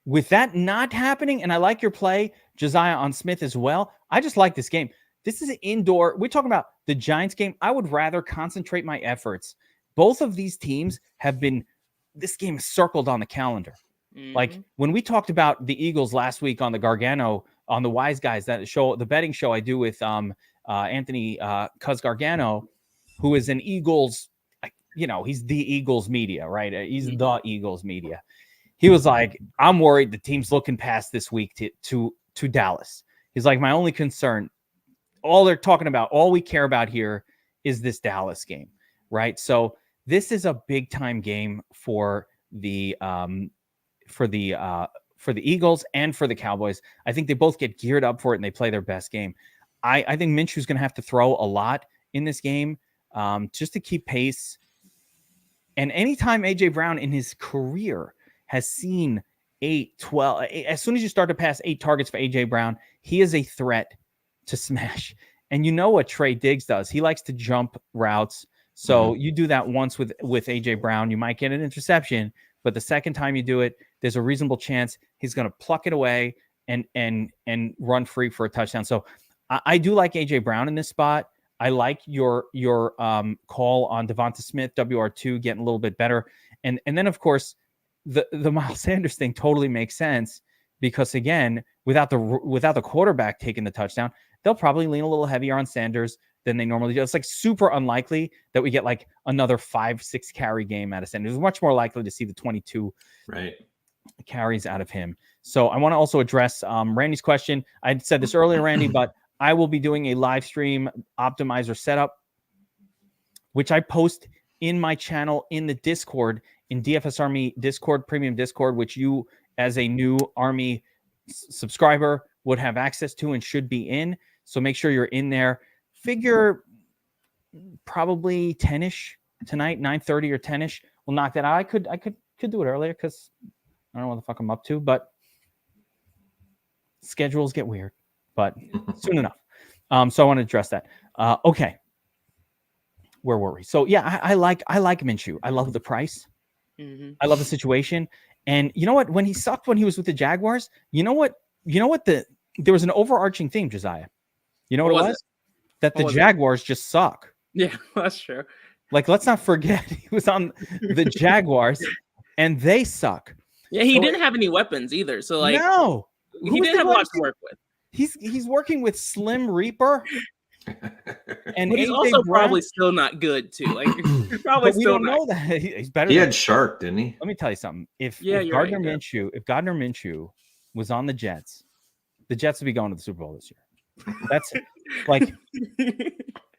with that not happening, and I like your play, Josiah, on Smith as well. I just like this game. This is an indoor. We're talking about the Giants game. I would rather concentrate my efforts. Both of these teams have been, this game is circled on the calendar. Mm-hmm. Like when we talked about the Eagles last week on the Gargano, on the Wise Guys, that show, the betting show I do with Anthony Cuz Gargano, who is an Eagles, he's the Eagles media, right? He's the Eagles media. He was like, I'm worried the team's looking past this week to Dallas. He's like, my only concern, all they're talking about, all we care about here is this Dallas game, right? So this is a big time game for the Eagles and for the Cowboys. I think they both get geared up for it and they play their best game. I think Minshew's going to have to throw a lot in this game just to keep pace. And anytime A.J. Brown in his career has seen 8, 12, as soon as you start to pass 8 targets for A.J. Brown, he is a threat to smash. And you know what Trey Diggs does? He likes to jump routes. So you do that once with A.J. Brown, you might get an interception, but the second time you do it, there's a reasonable chance he's going to pluck it away and run free for a touchdown. So I do like A.J. Brown in this spot. I like your call on Devonta Smith, WR2, getting a little bit better. And then, of course, the Miles Sanders thing totally makes sense because, again, without the quarterback taking the touchdown, they'll probably lean a little heavier on Sanders than they normally do. It's like super unlikely that we get like another 5-6 carry game out of Sanders. It's much more likely to see the 22 carries out of him. So I want to also address Randy's question. I said this earlier, Randy, but I will be doing a live stream optimizer setup, which I post in my channel in the Discord, in DFS Army Discord, premium Discord, which you as a new Army subscriber would have access to and should be in. So make sure you're in there. Figure probably 10-ish tonight, 9:30 or 10-ish. We'll knock that out. I could do it earlier because I don't know what the fuck I'm up to, but schedules get weird, but soon enough. So I want to address that. Okay. Where were we? So yeah, I like Minshew. I love the price. Mm-hmm. I love the situation. And you know what? When he sucked when he was with the Jaguars, you know what there was an overarching theme, Josiah. You know what it was? That the Jaguars just suck. Yeah, that's true. Like, let's not forget he was on the Jaguars and they suck. Yeah, he didn't have any weapons either. So like, no, he didn't have a lot to work with. He's working with Slim Reaper. And but he's also probably still not good too. Like, probably but we still don't know that he's better. He had Shark, didn't he? Let me tell you something. If Gardner Minshew was on the Jets would be going to the Super Bowl this year. That's like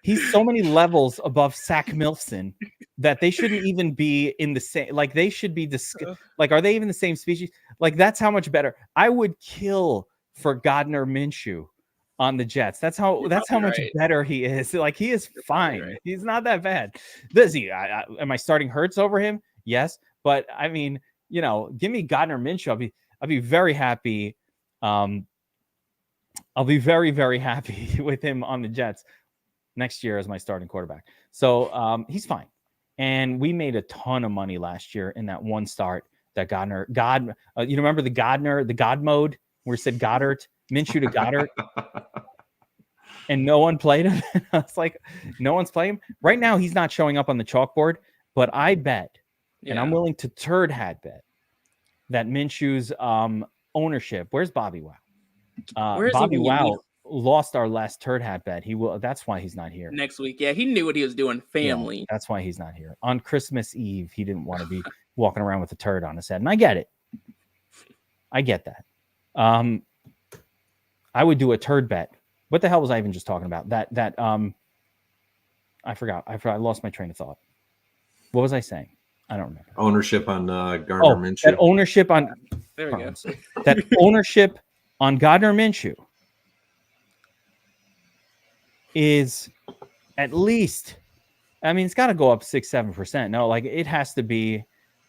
he's so many levels above Zach Milson that they shouldn't even be in the same. Like they should be like, are they even the same species? Like that's how much better. I would kill for Gardner Minshew on the Jets. That's how much better he is. Like he is fine. Right. He's not that bad. Does he? Am I starting Hurts over him? Yes, but I mean, give me Gardner Minshew. I'll be very happy. I'll be very, very happy with him on the Jets next year as my starting quarterback. So he's fine. And we made a ton of money last year in that one start that you remember the God mode where it said Goddard, Minshew to Goddard, and no one played him. It's like, no one's playing him. Right now, he's not showing up on the chalkboard, but I bet, and I'm willing to turd hat bet, that Minshew's ownership. Where's BobbyWow? BobbyWow lost our last turd hat bet. He will. That's why he's not here next week. Yeah, he knew what he was doing. Family. Yeah, that's why he's not here on Christmas Eve. He didn't want to be walking around with a turd on his head, and I get it. I get that. I would do a turd bet. What the hell was I even just talking about? I forgot. I lost my train of thought. What was I saying? I don't remember. Ownership on Gardner Minshew. That ownership on There we go. that ownership on Gardner Minshew is at least, I mean, it's got to go up 6-7%. No, like it has to be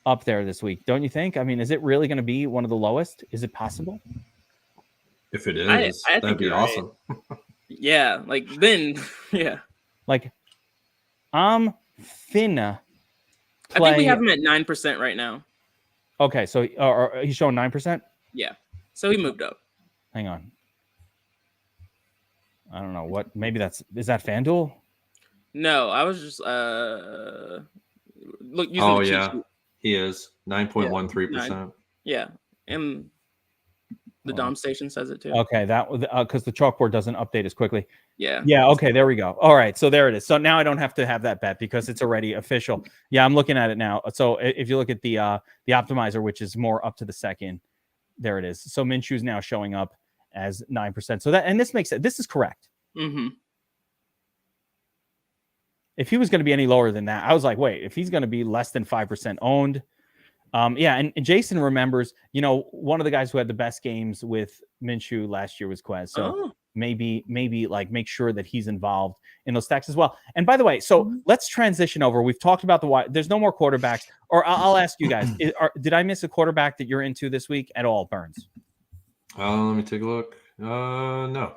up there this week, don't you think? I mean, is it really going to be one of the lowest? Is it possible? If it is, that'd be awesome. Right. Yeah, like then, yeah. Like, I'm finna I think we have him at 9% right now. Okay, so he's showing 9%? Yeah, so he moved up. Hang on. I don't know what. Maybe is that FanDuel? No, I was just look. Using Oh the cheat yeah, sheet. he is 9.13%. Yeah, and the Dom station says it too. Okay, that because the chalkboard doesn't update as quickly. Yeah. Yeah. Okay, there we go. All right, so there it is. So now I don't have to have that bet because it's already official. Yeah, I'm looking at it now. So if you look at the optimizer, which is more up to the second, there it is. So Minshew's now showing up as 9%. So this makes it. This is correct. Mm-hmm. If he was going to be any lower than that, I was like, wait, if he's going to be less than 5% owned. Yeah, and Jason remembers, one of the guys who had the best games with Minshew last year was Quez. So maybe like make sure that he's involved in those stacks as well. And by the way, so let's transition over. We've talked about there's no more quarterbacks. Or I'll ask you guys, did I miss a quarterback that you're into this week at all, Burns? Let me take a look. No.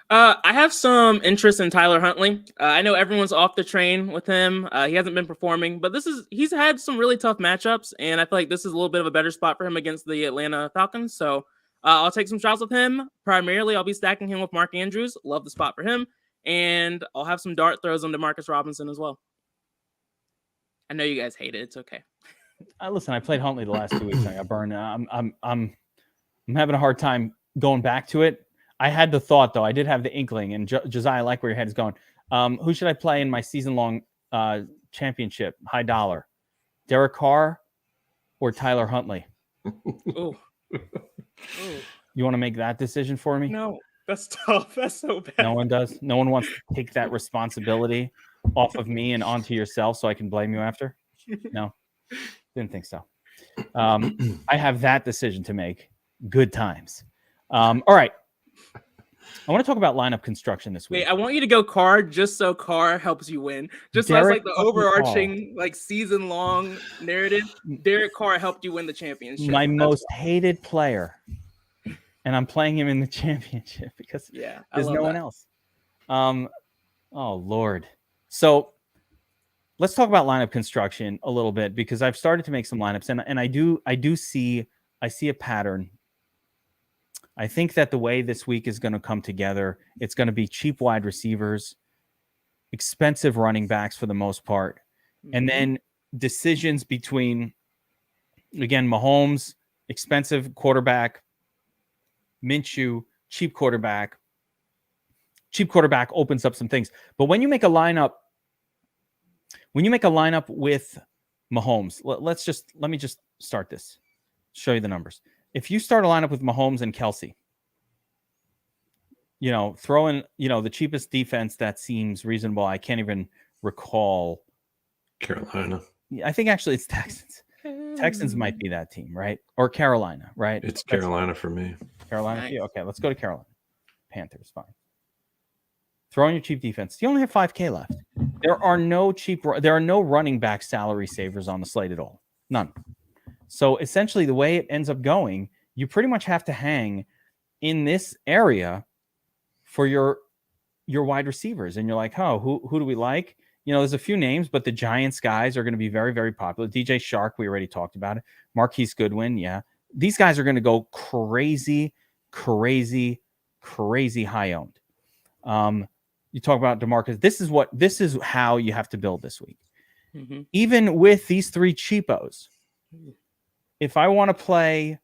I have some interest in Tyler Huntley. I know everyone's off the train with him. He hasn't been performing, but he's had some really tough matchups, and I feel like this is a little bit of a better spot for him against the Atlanta Falcons. So I'll take some shots with him. Primarily, I'll be stacking him with Mark Andrews. Love the spot for him, and I'll have some dart throws on DeMarcus Robinson as well. I know you guys hate it. It's okay. Listen, I played Huntley the last 2 weeks. I got burned. I'm having a hard time going back to it. I had the thought, though. I did have the inkling, and Josiah, I like where your head is going. Who should I play in my season-long championship, high dollar? Derek Carr or Tyler Huntley? Oh. You want to make that decision for me? No, that's tough. That's so bad. No one does? No one wants to take that responsibility off of me and onto yourself so I can blame you after? No? Didn't think so. I have that decision to make. Good times. All right. I want to talk about lineup construction this week. Wait, I want you to go Carr just so Carr helps you win. Just so it's like the overarching season long narrative. Derek Carr helped you win the championship. My most hated player. And I'm playing him in the championship because there's no one else. Oh Lord. So let's talk about lineup construction a little bit because I've started to make some lineups and I see a pattern. I think that the way this week is going to come together, it's going to be cheap wide receivers, expensive running backs for the most part, and then decisions between, again, Mahomes, expensive quarterback, Minshew, cheap quarterback. Cheap quarterback opens up some things. But when you make a lineup with Mahomes, let me just start this, show you the numbers. If you start a lineup with Mahomes and Kelsey, throw in, the cheapest defense that seems reasonable. I can't even recall. Carolina. I think actually it's Texans. Texans might be that team, right? Or Carolina, right? It's Carolina for me. Carolina? Nice. Yeah, okay, let's go to Carolina. Panthers, fine. Throw in your cheap defense. You only have 5K left. There are no running back salary savers on the slate at all. None. So essentially the way it ends up going, you pretty much have to hang in this area for your wide receivers. And you're like, who do we like? There's a few names, but the Giants guys are going to be very, very popular. DJ Shark, we already talked about it. Marquise Goodwin, yeah. These guys are going to go crazy, crazy, crazy high owned. You talk about DeMarcus. This is how you have to build this week. Mm-hmm. Even with these three cheapos, if I want to play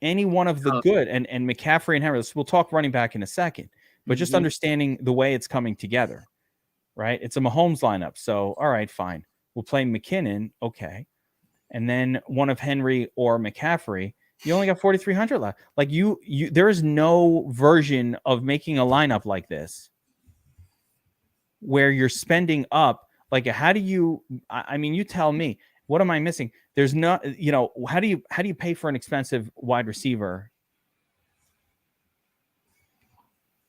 any one of the good and McCaffrey and Harris, we'll talk running back in a second. but just understanding the way it's coming together, right? It's a Mahomes lineup. So, all right, fine. We'll play McKinnon. Okay. And then one of Henry or McCaffrey. You only got 4,300 left. Like there is no version of making a lineup like this where you're spending up. Like, how do you, I mean, you tell me, what am I missing? There's not, how do you pay for an expensive wide receiver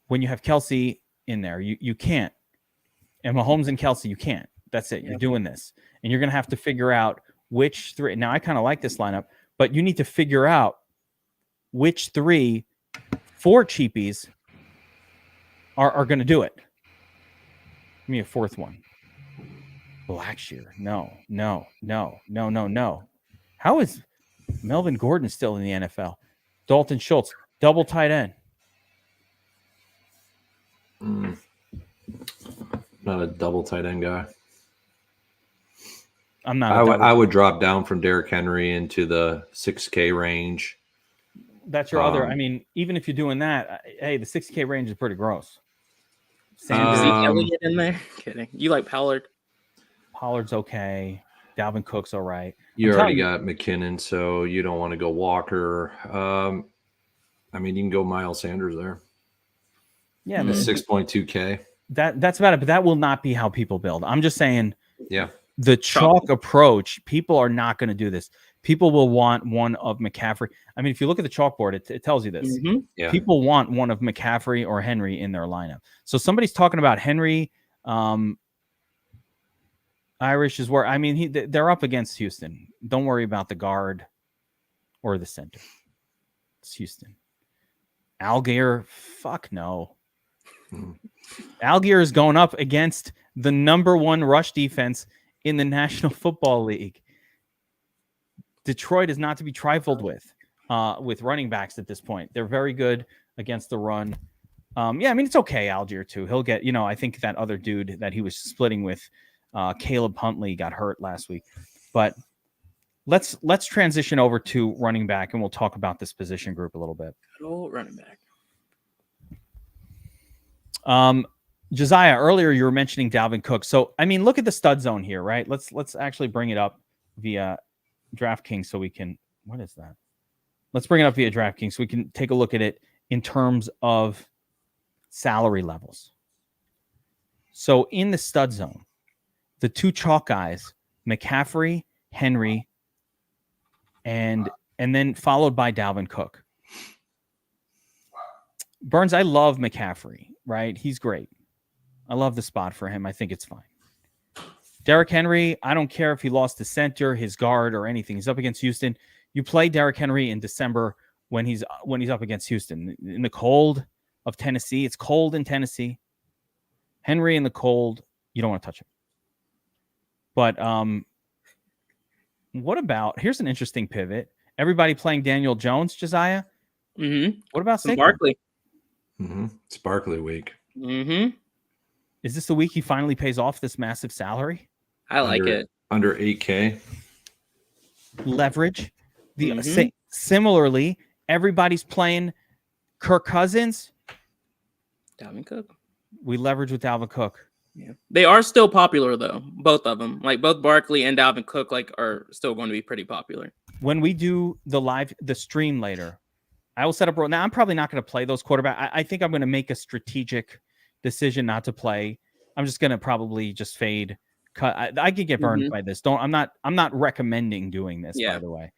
when you have Kelsey in there? You can't. And Mahomes and Kelsey, you can't. That's it. You're doing this. And you're going to have to figure out which three. Now, I kind of like this lineup, but you need to figure out which 3 4 cheapies are going to do it. Give me a 4th one. Blackshear. No. How is Melvin Gordon still in the NFL? Dalton Schultz, double tight end. Not a double tight end guy. I'm not. I would drop down from Derrick Henry into the 6K range. That's your other. I mean, even if you're doing that, hey, the 6K range is pretty gross. Is he Elliott in there? Kidding. You like Pollard? Pollard's okay. Dalvin Cook's all right. You already got McKinnon, so you don't want to go Walker. I mean, you can go Miles Sanders there. Yeah, 6.2K. That's about it. But that will not be how people build. I'm just saying. Yeah. The chalk approach, people are not going to do this. People will want one of McCaffrey. I mean, if you look at the chalkboard, it tells you this. Yeah. People want one of McCaffrey or Henry in their lineup. So somebody's talking about Henry. Irish is where, I mean, they're up against Houston. Don't worry about the guard or the center. It's Houston. Algier, fuck no. Algier is going up against the #1 rush defense in the National Football League. Detroit is not to be trifled with running backs at this point. They're very good against the run. I mean, it's okay, Algier, too. He'll get, I think that other dude that he was splitting with, Caleb Huntley, got hurt last week. But let's transition over to running back, and we'll talk about this position group a little bit. Good old running back. Josiah, earlier you were mentioning Dalvin Cook. So, I mean, look at the stud zone here, right? Let's actually bring it up via DraftKings so we can, what is that? Let's bring it up via DraftKings so we can take a look at it in terms of salary levels. So in the stud zone, the 2 chalk guys, McCaffrey, Henry, and then followed by Dalvin Cook. Burns, I love McCaffrey, right? He's great. I love the spot for him. I think it's fine. Derrick Henry, I don't care if he lost his center, his guard, or anything. He's up against Houston. You play Derrick Henry in December when he's up against Houston. In the cold of Tennessee, it's cold in Tennessee. Henry in the cold, you don't want to touch him. But what about, here's an interesting pivot. Everybody playing Daniel Jones, Josiah? Mm-hmm. What about Saquon? Barkley? It's Barkley week. Is this the week he finally pays off this massive salary? I like it. Under 8K. Leverage. Similarly, everybody's playing Kirk Cousins. Dalvin Cook. We leverage with Dalvin Cook. Yeah. They are still popular, though. Both of them. Like, both Barkley and Dalvin Cook are still going to be pretty popular. When we do the stream later, I will set up. Now, I'm probably not going to play those quarterbacks. I think I'm going to make a strategic decision not to play. I'm just going to probably just fade. Cut. I could get burned by this. I'm not recommending doing this, by the way.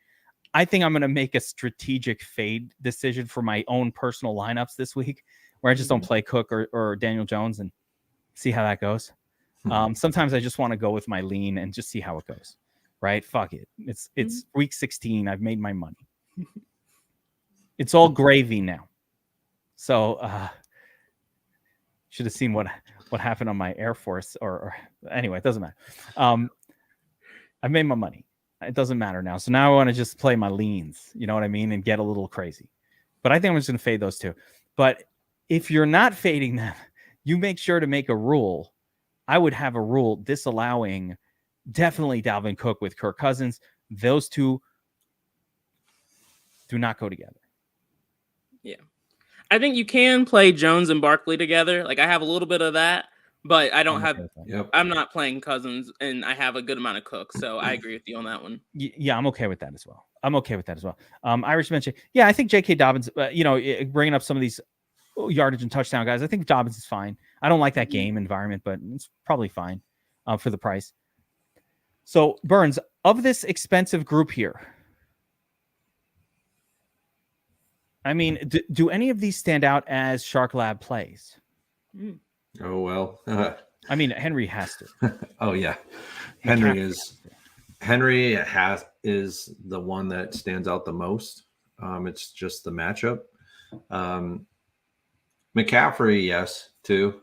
I think I'm going to make a strategic fade decision for my own personal lineups this week, where I just don't play Cook or Daniel Jones and see how that goes. Sometimes I just want to go with my lean and just see how it goes. Right? Fuck it. It's week 16. I've made my money. It's all gravy now. So should have seen what happened on my Air Force or anyway, it doesn't matter. I made my money. It doesn't matter now. So now I want to just play my leans, you know what I mean, and get a little crazy. But I think I'm just going to fade those two. But if you're not fading them, you make sure to make a rule. I would have a rule disallowing definitely Dalvin Cook with Kirk Cousins. Those two do not go together. Yeah. I think you can play Jones and Barkley together. Like I have a little bit of that, but I don't have. I'm not playing Cousins, and I have a good amount of Cook, so I agree with you on that one. Yeah, I'm okay with that as well. Irish mentioned, yeah, I think J.K. Dobbins. Bringing up some of these yardage and touchdown guys, I think Dobbins is fine. I don't like that game environment, but it's probably fine for the price. So Burns, of this expensive group here, I mean, do any of these stand out as Shark Lab plays? Oh, well. I mean, Henry has to. Oh, yeah. Henry is the one that stands out the most. It's just the matchup. McCaffrey, yes, too.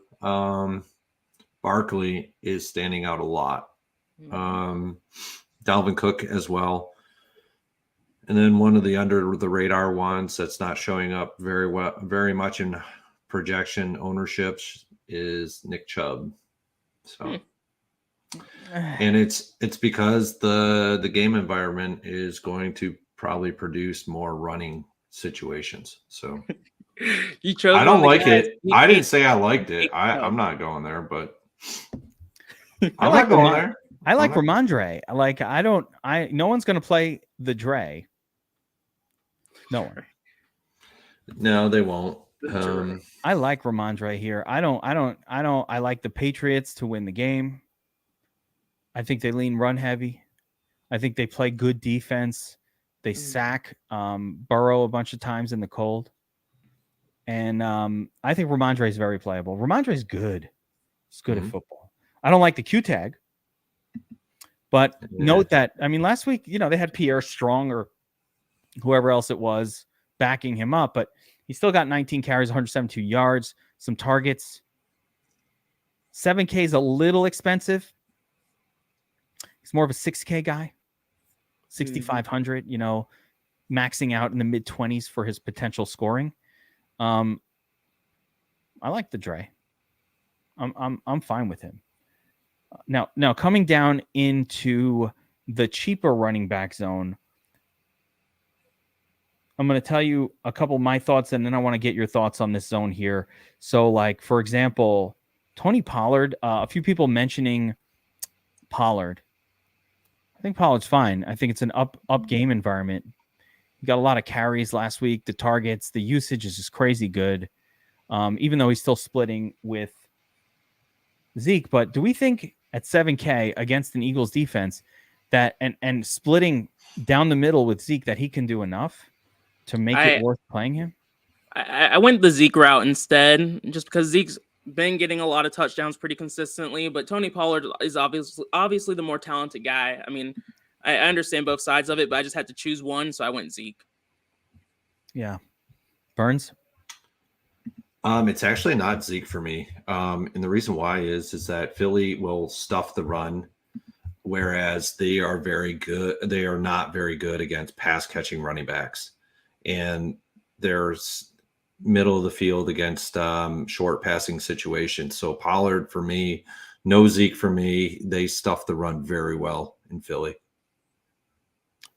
Barkley is standing out a lot. Dalvin Cook as well. And then one of the under the radar ones that's not showing up very much in projection ownerships is Nick Chubb. So, and it's because the game environment is going to probably produce more running situations. So you chose. I don't like it. I didn't say I liked it. I'm not going there, but I'm not going there. I like Ramondre. No one's going to play the Dre. No one. No, they won't. I like Ramondre here. I like the Patriots to win the game. I think they lean run heavy. I think they play good defense. They sack Burrow a bunch of times in the cold. And I think Ramondre is very playable. Ramondre is good. He's good at football. I don't like the Q tag. But note that, I mean, last week, they had Pierre Strong or whoever else it was backing him up, but he still got 19 carries, 172 yards, some targets. 7K is a little expensive. He's more of a 6K guy. 6,500, maxing out in the mid 20s for his potential scoring. I like the Dre. I'm fine with him. Now coming down into the cheaper running back zone, I'm going to tell you a couple of my thoughts, and then I want to get your thoughts on this zone here. So, like, for example, Tony Pollard, a few people mentioning Pollard. I think Pollard's fine. I think it's an up game environment. He got a lot of carries last week. The targets, the usage is just crazy good, even though he's still splitting with Zeke. But do we think at 7K against an Eagles defense that and splitting down the middle with Zeke that he can do enough to make it worth playing him? I went the Zeke route instead, just because Zeke's been getting a lot of touchdowns pretty consistently, but Tony Pollard is obviously the more talented guy. I mean, I understand both sides of it, but I just had to choose one, so I went Zeke. Yeah. Burns? It's actually not Zeke for me. And the reason why is that Philly will stuff the run, whereas they are very good. They are not very good against pass catching running backs. And there's middle of the field against short passing situations. So Pollard for me, no Zeke for me. They stuff the run very well in Philly.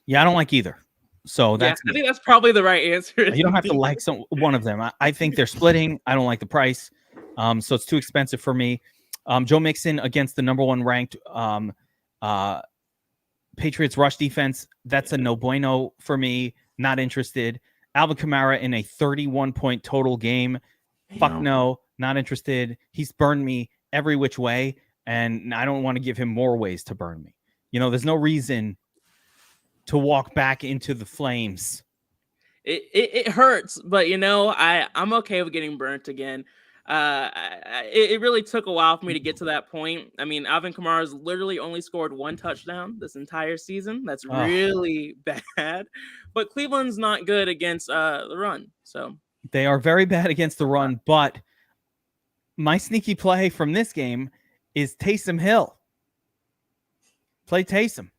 Yeah, I don't like either. So I think that's probably the right answer. You don't have to like one of them. I think they're splitting. I don't like the price. So it's too expensive for me. Joe Mixon against the number one ranked Patriots rush defense. That's a no bueno for me. Not interested. Alvin Kamara in a 31-point total game. Fuck no, not interested. He's burned me every which way, and I don't want to give him more ways to burn me. There's no reason to walk back into the flames. It hurts, but I'm okay with getting burnt again. It really took a while for me to get to that point. I mean, Alvin Kamara's literally only scored one touchdown this entire season. That's really bad. But Cleveland's not good against the run. So they are very bad against the run. But my sneaky play from this game is Taysom Hill. Play Taysom.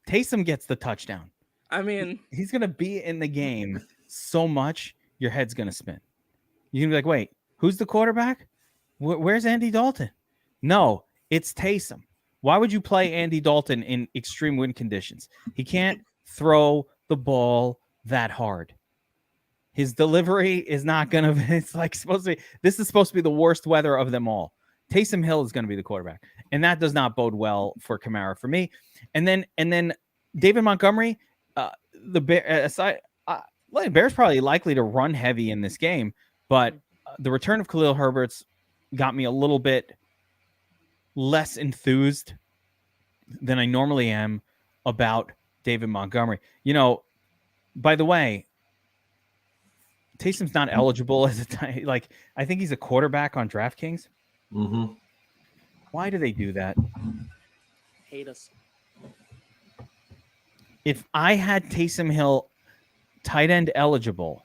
Taysom gets the touchdown. I mean, he's going to be in the game so much, your head's going to spin. You're going to be like, wait, who's the quarterback? Where's Andy Dalton? No, it's Taysom. Why would you play Andy Dalton in extreme wind conditions? He can't throw the ball that hard. His delivery is not going to, it's like supposed to be, this is supposed to be the worst weather of them all. Taysom Hill is going to be the quarterback. And that does not bode well for Kamara for me. And then David Montgomery, the Bears probably likely to run heavy in this game, but the return of Khalil Herbert's got me a little bit less enthused than I normally am about David Montgomery. You know, by the way, Taysom's not eligible as a like. I think he's a quarterback on DraftKings. Mm-hmm. Why do they do that? Hate us. If I had Taysom Hill tight end eligible,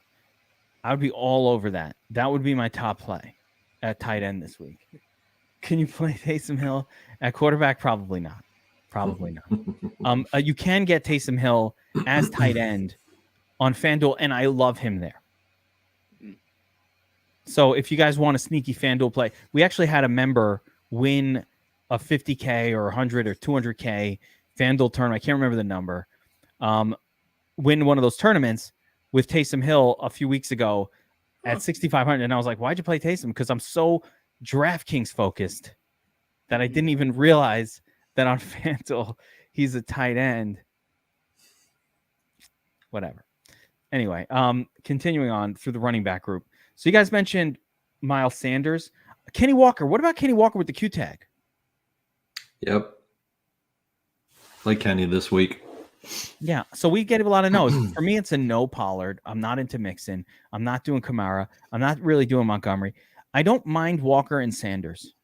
I would be all over that. That would be my top play at tight end this week. Can you play Taysom Hill at quarterback? Probably not. Probably not. You can get Taysom Hill as tight end on FanDuel, and I love him there. So if you guys want a sneaky FanDuel play, we actually had a member win a 50K or 100 or 200K FanDuel tournament. I can't remember the number. Win one of those tournaments with Taysom Hill a few weeks ago at 6,500. And I was like, why'd you play Taysom? Because I'm so DraftKings focused that I didn't even realize that on FanDuel he's a tight end. Whatever. Anyway, continuing on through the running back group. So you guys mentioned Miles Sanders. Kenny Walker. What about Kenny Walker with the Q tag? Yep. Like Kenny this week. Yeah. So we get a lot of no's. For me, it's a no Pollard. I'm not into Mixon. I'm not doing Kamara. I'm not really doing Montgomery. I don't mind Walker and Sanders.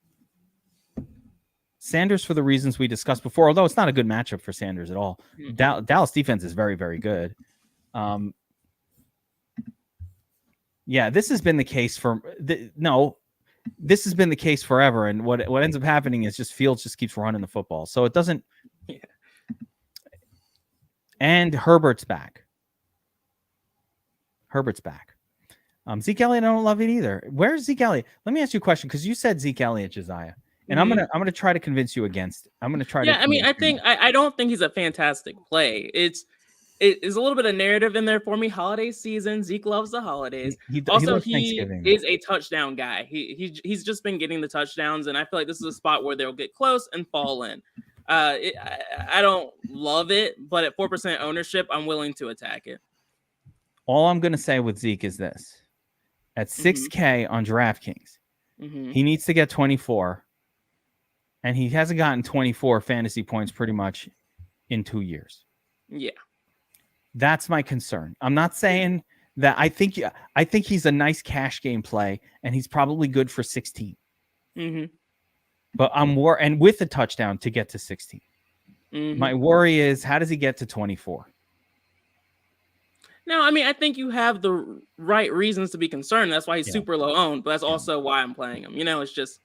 Sanders for the reasons we discussed before, although it's not a good matchup for Sanders at all. Dallas defense is very, very good. Yeah, this has been the case this has been the case forever. And what ends up happening is just Fields just keeps running the football. So it doesn't. Yeah. And Herbert's back. Zeke Elliott, I don't love it either. Where's Zeke Elliott? Let me ask you a question, because you said Zeke Elliott, Josiah. And I'm gonna try to convince you against. I'm gonna try. Yeah, I mean, I don't think he's a fantastic play. It's a little bit of narrative in there for me. Holiday season, Zeke loves the holidays. He is a touchdown guy. He's just been getting the touchdowns, and I feel like this is a spot where they'll get close and fall in. I don't love it, but at 4% ownership, I'm willing to attack it. All I'm gonna say with Zeke is this: at 6K on DraftKings, he needs to get 24. And he hasn't gotten 24 fantasy points pretty much in 2 years. Yeah. That's my concern. I'm not saying that I think he's a nice cash game play, and he's probably good for 16. But and with a touchdown to get to 16. My worry is, how does he get to 24? No, I mean, I think you have the right reasons to be concerned. That's why he's super low owned, but that's also why I'm playing him. You know, it's just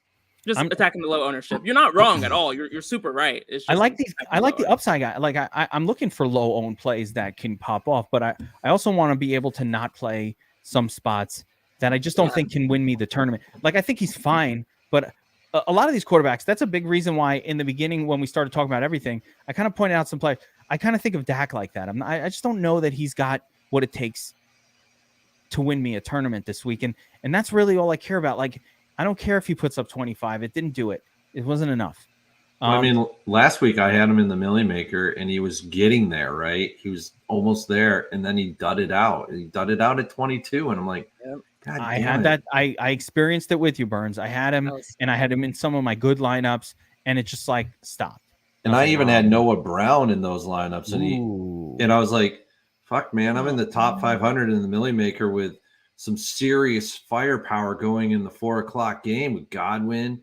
attacking the low ownership. You're not wrong at all. You're super right. It's just I like the upside guy. Like I'm looking for low owned plays that can pop off, but I also want to be able to not play some spots that I just don't think can win me the tournament. Like I think he's fine, but a lot of these quarterbacks, that's a big reason why in the beginning when we started talking about everything, I kind of pointed out some plays. I kind of think of Dak like that. I just don't know that he's got what it takes to win me a tournament this week, and that's really all I care about. Like, I don't care if he puts up 25. It didn't do it. It wasn't enough. I mean, last week I had him in the Millie Maker, and he was getting there, right? He was almost there, and then he dudded out. He dudded out at 22, and I'm like, God, I had that. I experienced it with you, Burns. I had him, and I had him in some of my good lineups, and it just like stopped. And I even had Noah Brown in those lineups, and I was like, fuck, man, I'm in the top 500 in the Millie Maker with some serious firepower going in the 4:00 game with Godwin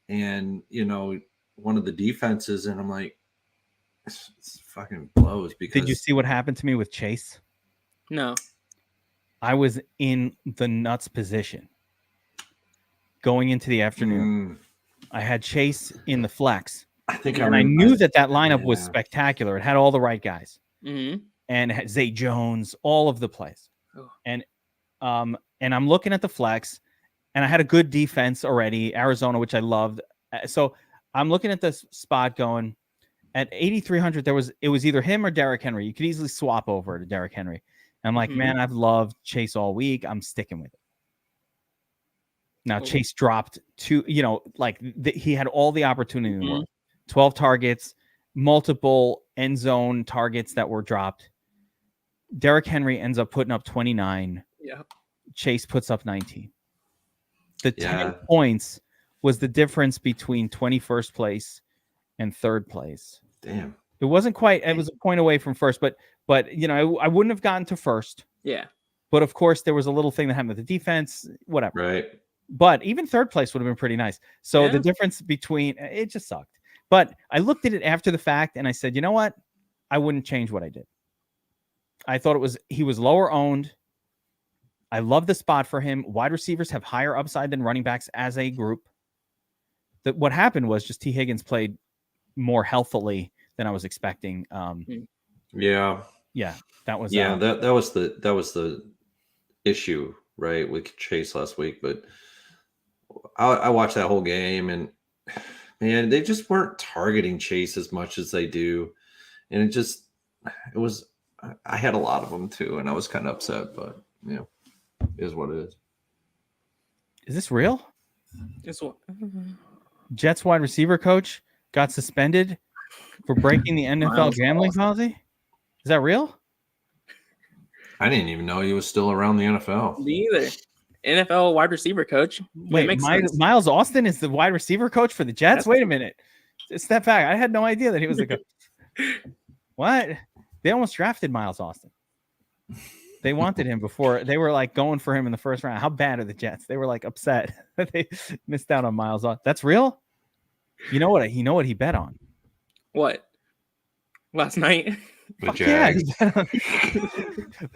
and, one of the defenses. And I'm like, it's fucking blows. Because did you see what happened to me with Chase? No. I was in the nuts position going into the afternoon. I had Chase in the flex. I knew that lineup was spectacular. It had all the right guys. And it had Zay Jones, all of the plays. And I'm looking at the flex, and I had a good defense already, Arizona, which I loved. So I'm looking at this spot going at 8,300. It was either him or Derrick Henry. You could easily swap over to Derrick Henry. I'm like, man, I've loved Chase all week. I'm sticking with it. Now, Chase dropped two, he had all the opportunity in the world. 12 targets, multiple end zone targets that were dropped. Derrick Henry ends up putting up 29. Yeah. Chase puts up 19. The 10 points was the difference between 21st place and third place. Damn. It wasn't quite, it was a point away from first, but I wouldn't have gotten to first. Yeah. But of course, there was a little thing that happened with the defense, whatever. Right. But even third place would have been pretty nice. So the difference between it just sucked. But I looked at it after the fact and I said, you know what? I wouldn't change what I did. I thought he was lower owned. I love the spot for him. Wide receivers have higher upside than running backs as a group. What happened was just T. Higgins played more healthily than I was expecting. Yeah, that was that was the issue, right, with Chase last week. But I watched that whole game, and man, they just weren't targeting Chase as much as they do, and I had a lot of them too, and I was kind of upset, but it is what it is. Is this real? Guess what? Jets wide receiver coach got suspended for breaking the NFL gambling policy. Is that real? I didn't even know he was still around the NFL. Me either. NFL wide receiver coach. Wait, Miles Austin is the wide receiver coach for the Jets? Wait a minute. Step back. I had no idea that he was the coach. What? They almost drafted Miles Austin. They wanted him before. They were like going for him in the first round. How bad are the Jets? They were like upset that they missed out on Miles Austin. That's real? You know what he bet on? What? Last night? Yeah,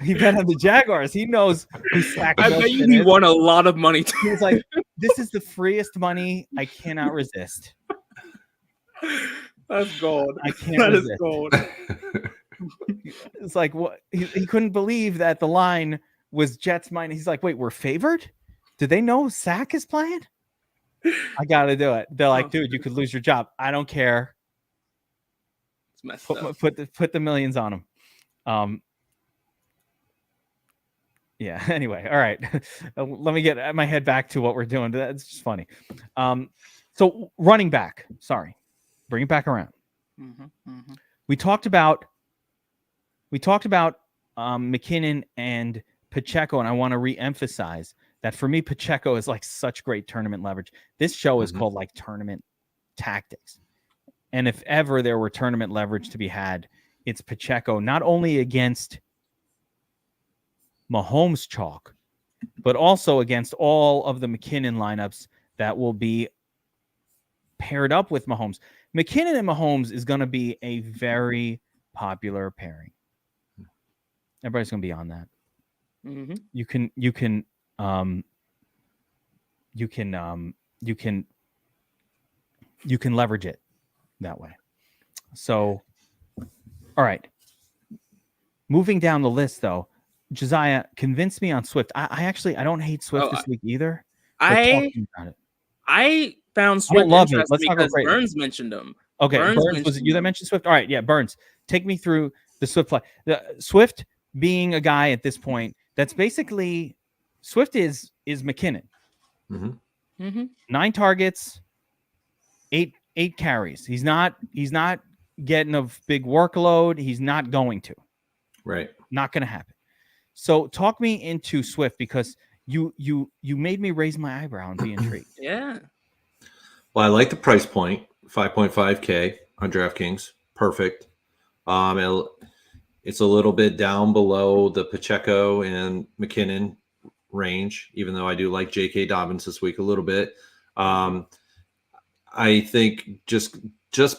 he bet on the Jaguars. He knows who sacked. I bet you he won a lot of money too. He was like, this is the freest money. I cannot resist. That's gold. I can't resist. Is gold. It's like what he couldn't believe that the line was Jets minus. He's like, wait, we're favored? Do they know Sack is playing? I gotta do it. They're like, dude, you could lose your job. I don't care. It's messed up. Put the millions on him. Yeah. Anyway, all right. Let me get my head back to what we're doing. That's just funny. So running back. Sorry, bring it back around. We talked about McKinnon and Pacheco, and I want to re-emphasize that for me, Pacheco is like such great tournament leverage. This show is called like tournament tactics. And if ever there were tournament leverage to be had, it's Pacheco, not only against Mahomes chalk, but also against all of the McKinnon lineups that will be paired up with Mahomes. McKinnon and Mahomes is going to be a very popular pairing. Everybody's going to be on that. You can leverage it that way. So, all right. Moving down the list, though, Josiah, convince me on Swift. I don't hate Swift this week either. I found Swift interesting because Burns mentioned him. Okay, Burns was it you that mentioned Swift? All right, yeah, Burns. Take me through the Swift play. Swift being a guy at this point that's basically Swift is McKinnon. 9 targets, 8 carries. He's not getting a big workload. He's not going to. Right. Not going to happen. So talk me into Swift because you made me raise my eyebrow and be intrigued. Yeah. Well, I like the price point, 5.5K on DraftKings. Perfect. It's a little bit down below the Pacheco and McKinnon range, even though I do like J.K. Dobbins this week a little bit. I think just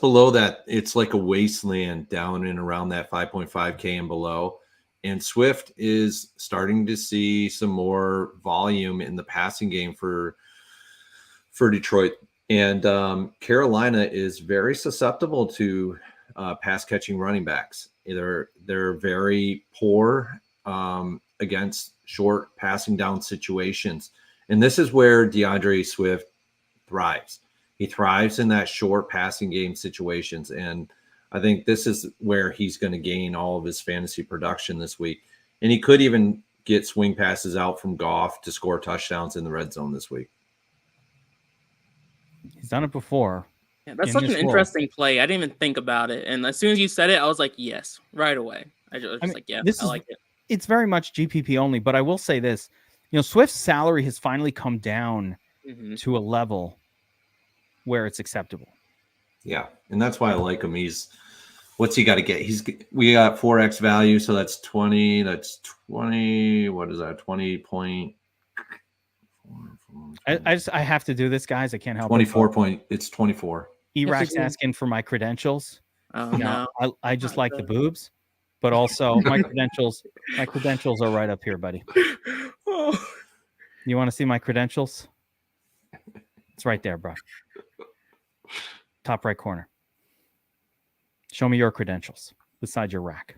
below that, it's like a wasteland down and around that 5.5K and below. And Swift is starting to see some more volume in the passing game for Detroit. And Carolina is very susceptible to pass catching running backs. They're very poor against short passing down situations. And this is where DeAndre Swift thrives. He thrives in that short passing game situations. And I think this is where he's going to gain all of his fantasy production this week. And he could even get swing passes out from Goff to score touchdowns in the red zone this week. He's done it before. Yeah, that's such an interesting play. I didn't even think about it. And as soon as you said it, I was like, yes, right away. I was like, yeah, I like it. It's very much GPP only, but I will say this. Swift's salary has finally come down to a level where it's acceptable. Yeah, and that's why I like him. What's he got to get? We got 4x value, so that's 20. That's 20. What is that? 20 point. I have to do this, guys. I can't help 24 point. It's 24. Erac's asking for my credentials. Oh, no. I just like the boobs, but also my credentials. My credentials are right up here, buddy. Oh. You want to see my credentials? It's right there, bro. Top right corner. Show me your credentials beside your rack.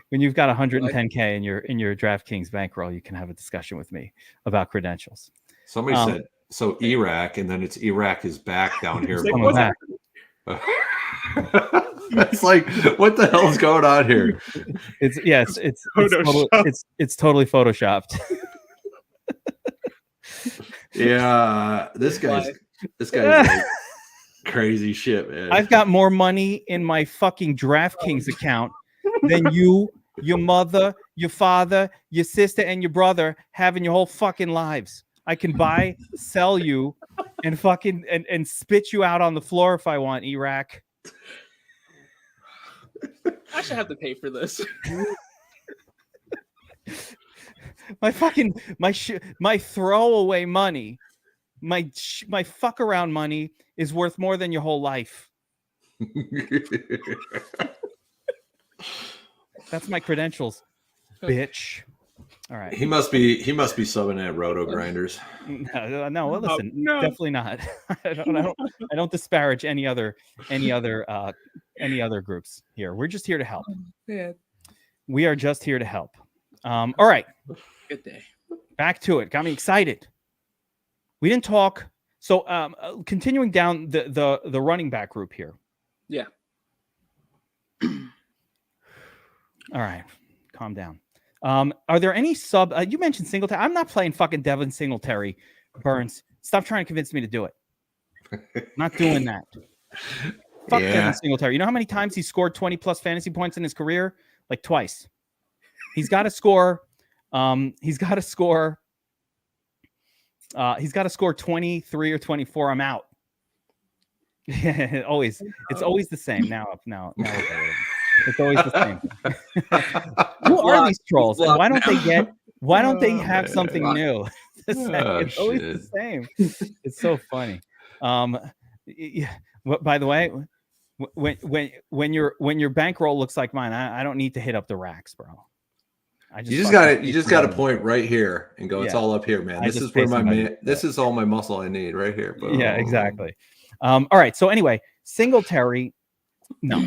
When you've got 110K in your DraftKings bankroll, you can have a discussion with me about credentials. Somebody said so. Iraq, and then it's Iraq is back down here. Back. That's like, what the hell is going on here? It's totally photoshopped. Yeah, this guy's like crazy shit, man. I've got more money in my fucking DraftKings account than you, your mother, your father, your sister, and your brother have in your whole fucking lives. I can buy, sell you, and fucking and spit you out on the floor if I want, Iraq. I should have to pay for this. My throwaway money, my fuck around money is worth more than your whole life. That's my credentials, bitch. All right. He must be subbing at Roto Grinders. No. Well, listen, definitely not. I don't disparage any other groups here. We're just here to help. Yeah. We are just here to help. All right. Good day. Back to it. Got me excited. We didn't talk. So continuing down the running back group here. Yeah. All right. Calm down. Are there any sub? You mentioned Singletary. I'm not playing fucking Devin Singletary. Burns, stop trying to convince me to do it. Not doing that. Fuck Devin Singletary. You know how many times he scored 20 plus fantasy points in his career? Like twice. He's got to score. He's got to score 23 or 24. I'm out. It's always the same. Now. It's always the same. Who are these trolls? And why don't they have something new? It's always the same. It's so funny. By the way, when your bankroll looks like mine, I don't need to hit up the racks, bro. You just got to point right here and go. It's all up here, man. This is where this is all my muscle I need right here. Boom. Yeah, exactly. All right. So anyway, Singletary, no.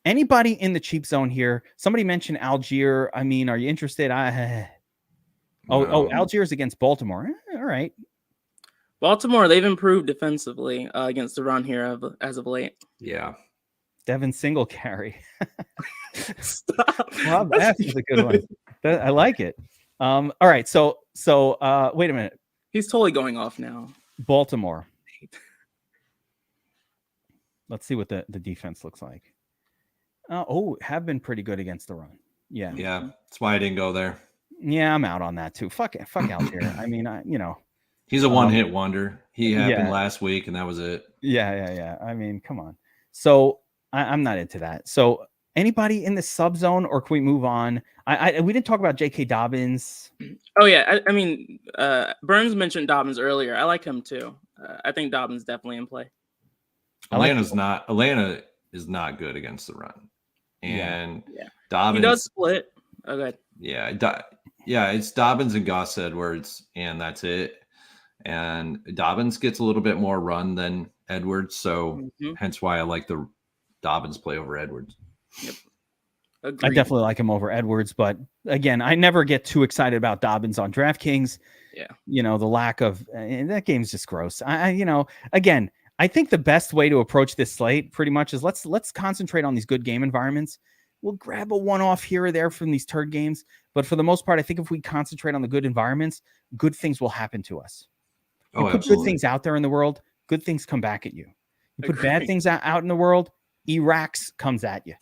Anybody in the cheap zone here? Somebody mentioned Algier. I mean, are you interested? No. Algiers against Baltimore. All right. Baltimore, they've improved defensively against the run here as of late. Yeah. Devin Singletary. Stop. Rob F is a good one. I like it. All right. So wait a minute. He's totally going off now. Baltimore. Let's see what the defense looks like. Have been pretty good against the run. Yeah. Yeah. That's why I didn't go there. Yeah, I'm out on that too. Fuck Algier. I mean, he's a one-hit wonder. He happened last week, and that was it. Yeah. I mean, come on. So I'm not into that. So anybody in the sub zone, or can we move on? We didn't talk about J.K. Dobbins. Oh yeah, I mean, Burns mentioned Dobbins earlier. I like him too. I think Dobbins definitely in play. Atlanta is not good against the run, and Dobbins he does split. Okay. Yeah, it's Dobbins and Gus Edwards, and that's it. And Dobbins gets a little bit more run than Edwards, so hence why I like the Dobbins play over Edwards. Yep. Agreed. I definitely like him over Edwards, but again, I never get too excited about Dobbins on DraftKings. Yeah. The lack of that game's just gross. Again, I think the best way to approach this slate pretty much is let's concentrate on these good game environments, We'll grab a one-off here or there from these turd games. But for the most part, I think if we concentrate on the good environments, good things will happen to us. You put good things out there in the world, good things come back at you. You put bad things out in the world, Iraq's comes at you.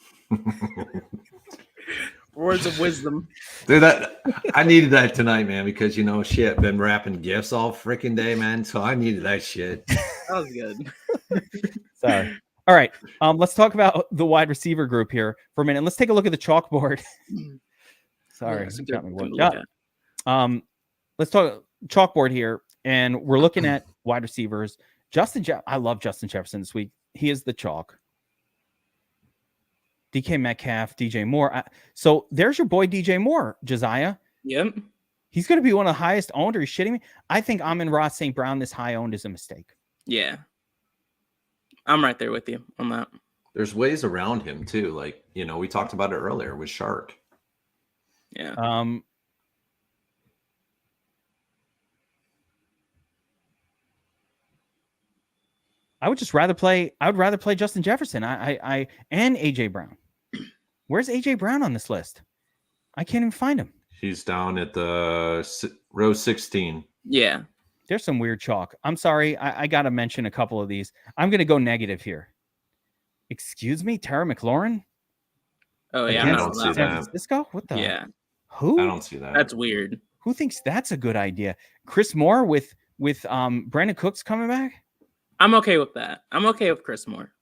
Words of wisdom. Dude, I needed that tonight, man, because shit, been wrapping gifts all freaking day, man. So I needed that shit. That was good. Sorry. All right. Let's talk about the wide receiver group here for a minute. Let's take a look at the chalkboard. Sorry. Got me worked up. Let's talk chalkboard here. And we're looking at wide receivers. I love Justin Jefferson this week. He is the chalk. DK Metcalf, DJ Moore. So there's your boy DJ Moore, Josiah. Yep. He's going to be one of the highest owned. Are you shitting me? I think Amon-Ra St. Brown this high owned is a mistake. Yeah. I'm right there with you on that. There's ways around him too. Like, we talked about it earlier with Shark. Yeah. I would rather play Justin Jefferson. I and AJ Brown. Where's AJ Brown on this list? I can't even find him. He's down at the row 16. Yeah. There's some weird chalk. I'm sorry. I got to mention a couple of these. I'm going to go negative here. Excuse me, Terry McLaurin? Oh, yeah. I don't see San that. Francisco? What the? Yeah. Who? I don't see that. That's weird. Who thinks that's a good idea? Chris Moore with Brandon Cooks coming back? I'm okay with that. I'm okay with Chris Moore.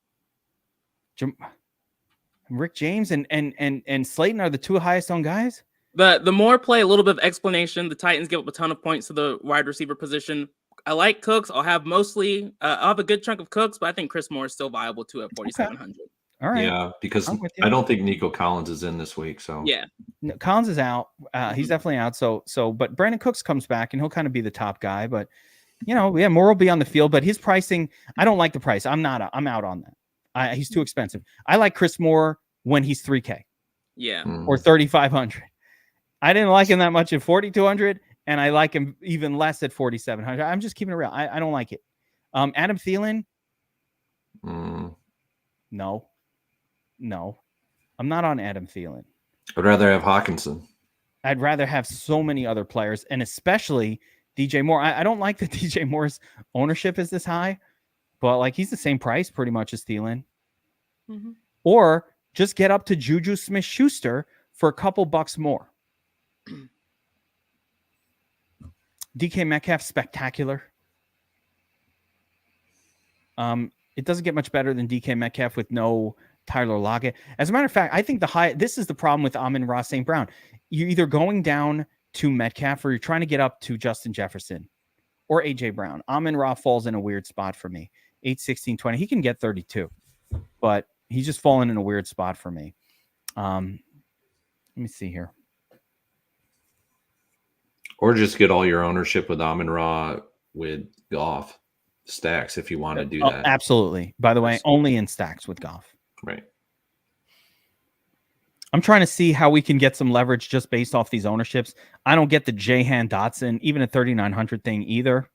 Rick James and Slayton are the two highest owned guys? The more play, a little bit of explanation. The Titans give up a ton of points to the wide receiver position. I like Cooks. I'll have a good chunk of Cooks, but I think Chris Moore is still viable too at 4,700. Okay. All right. Yeah, because I don't think Nico Collins is in this week. So yeah, no, Collins is out. He's definitely out. But Brandon Cooks comes back and he'll kind of be the top guy. But Moore will be on the field. But his pricing, I don't like the price. I'm out on that. He's too expensive. I like Chris Moore when he's 3K. Yeah, or 3,500. I didn't like him that much at 4,200, and I like him even less at 4,700. I'm just keeping it real. I don't like it. Adam Thielen? No. I'm not on Adam Thielen. I'd rather have Hawkinson. I'd rather have so many other players, and especially DJ Moore. I don't like that DJ Moore's ownership is this high, but he's the same price pretty much as Thielen. Mm-hmm. Or just get up to Juju Smith-Schuster for a couple bucks more. DK Metcalf, spectacular. It doesn't get much better than DK Metcalf with no Tyler Lockett. As a matter of fact, I think this is the problem with Amon-Ra St. Brown. You're either going down to Metcalf or you're trying to get up to Justin Jefferson or AJ Brown. Amon-Ra falls in a weird spot for me. 8, 16, 20. He can get 32, but he's just fallen in a weird spot for me. Let me see here. Or just get all your ownership with Amon-Ra with Goff stacks if you want to do that. Absolutely. By the way, only in stacks with Goff. Right. I'm trying to see how we can get some leverage just based off these ownerships. I don't get the Jahan Dotson, even a 3,900 thing either.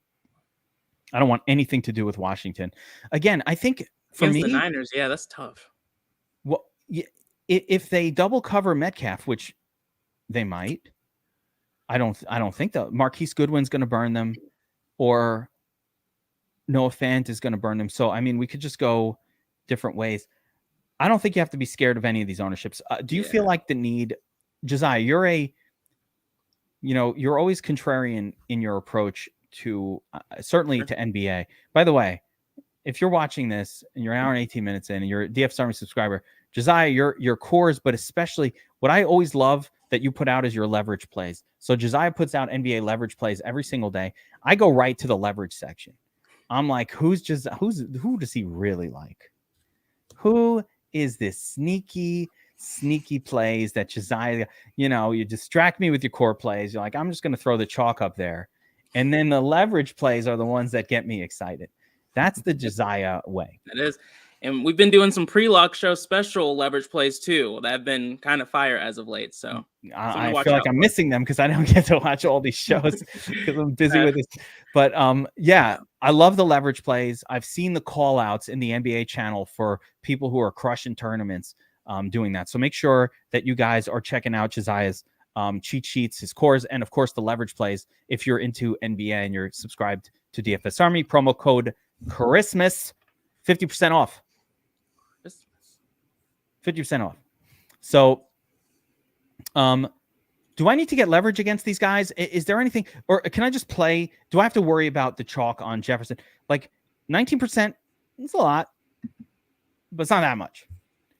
I don't want anything to do with Washington. Again, I think for me, the Niners, yeah, that's tough. Well, if they double cover Metcalf, which they might, I don't think that Marquise Goodwin's going to burn them, or Noah Fant is going to burn them. So I mean, we could just go different ways. I don't think you have to be scared of any of these ownerships. Do you feel like the need, Josiah? You're you're always contrarian in your approach to certainly to NBA. By the way, if you're watching this and you're an hour and 18 minutes in and you're a DFS Army subscriber, Josiah, your cores, but especially what I always love that you put out is your leverage plays. So Josiah puts out NBA leverage plays every single day. I go right to the leverage section. I'm like, who does he really like? Who is this sneaky plays that Josiah, you distract me with your core plays. You're like, I'm just going to throw the chalk up there. And then the leverage plays are the ones that get me excited. That's the Josiah way. That is. And we've been doing some pre-lock show special leverage plays too that have been kind of fire as of late. So I feel like I'm missing them because I don't get to watch all these shows because I'm busy with this. But yeah, I love the leverage plays. I've seen the call outs in the NBA channel for people who are crushing tournaments doing that. So make sure that you guys are checking out Josiah's cheat sheets, his cores, and of course the leverage plays. If you're into NBA and you're subscribed to DFS Army, promo code Christmas, 50% off. 50% off. So, do I need to get leverage against these guys? Is there anything, or can I just play? Do I have to worry about the chalk on Jefferson? Like 19%, it's a lot, but it's not that much.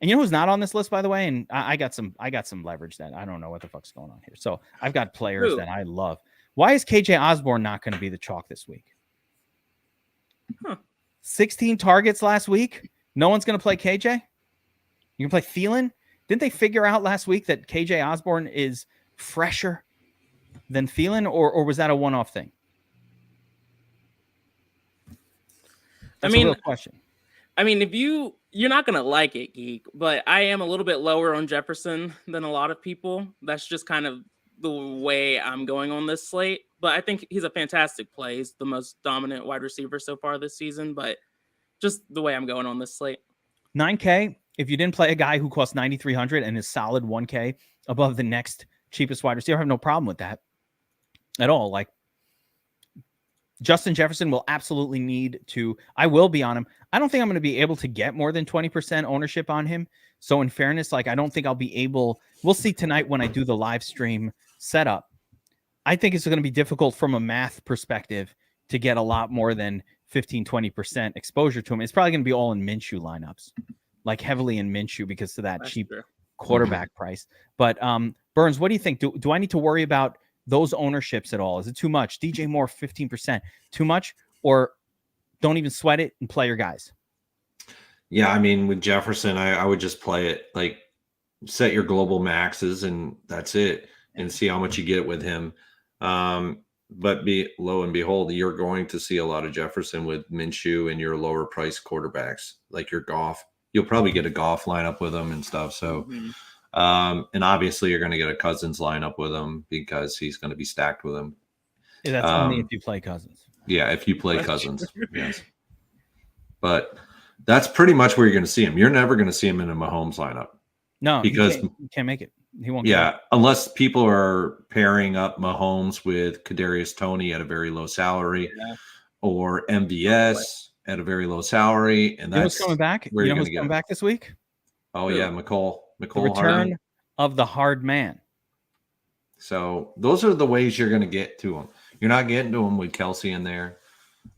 And you know who's not on this list, by the way? And I got some leverage that I don't know what the fuck's going on here. So I've got players that I love. Why is KJ Osborne not going to be the chalk this week? 16 targets last week. No one's going to play KJ. You can play Thielen. Didn't they figure out last week that KJ Osborne is fresher than Thielen, or was that a one-off thing? That's a real question. I mean, if you're not going to like it, Geek, but I am a little bit lower on Jefferson than a lot of people. That's just kind of the way I'm going on this slate. But I think he's a fantastic play. He's the most dominant wide receiver so far this season, but just the way I'm going on this slate. 9K, if you didn't play a guy who costs 9,300 and is solid 1K above the next cheapest wide receiver, I have no problem with that at all. Like, Justin Jefferson will absolutely need to, I will be on him. I don't think I'm going to be able to get more than 20% ownership on him. So in fairness, like, I don't think I'll be able, we'll see tonight when I do the live stream setup. I think it's going to be difficult from a math perspective to get a lot more than 15, 20% exposure to him. It's probably going to be all in Minshew lineups, like heavily in Minshew because of that That's cheap true. Quarterback price. But Burns, what do you think? Do I need to worry about those ownerships at all? Is it too much? DJ Moore, 15%, too much? Or don't even sweat it and play your guys? Yeah, I mean, with Jefferson, I would just play it, like, set your global maxes and that's it, and see how much you get with him. But lo and behold, you're going to see a lot of Jefferson with Minshew and your lower price quarterbacks, like your Goff. You'll probably get a Goff lineup with him and stuff. So, and obviously you're going to get a Cousins lineup with him because he's going to be stacked with him. Yeah, that's only if you play Cousins. Yeah, if you play Cousins, yes. But that's pretty much where you're going to see him. You're never going to see him in a Mahomes lineup. No, because you can't make it. He won't. Yeah, unless people are pairing up Mahomes with Kadarius Toney at a very low salary, or MVS at a very low salary, and that's coming back. You know who's coming back this week? Oh yeah, McCall. The return of the hard man. So those are the ways you're going to get to him. You're not getting to him with Kelsey in there,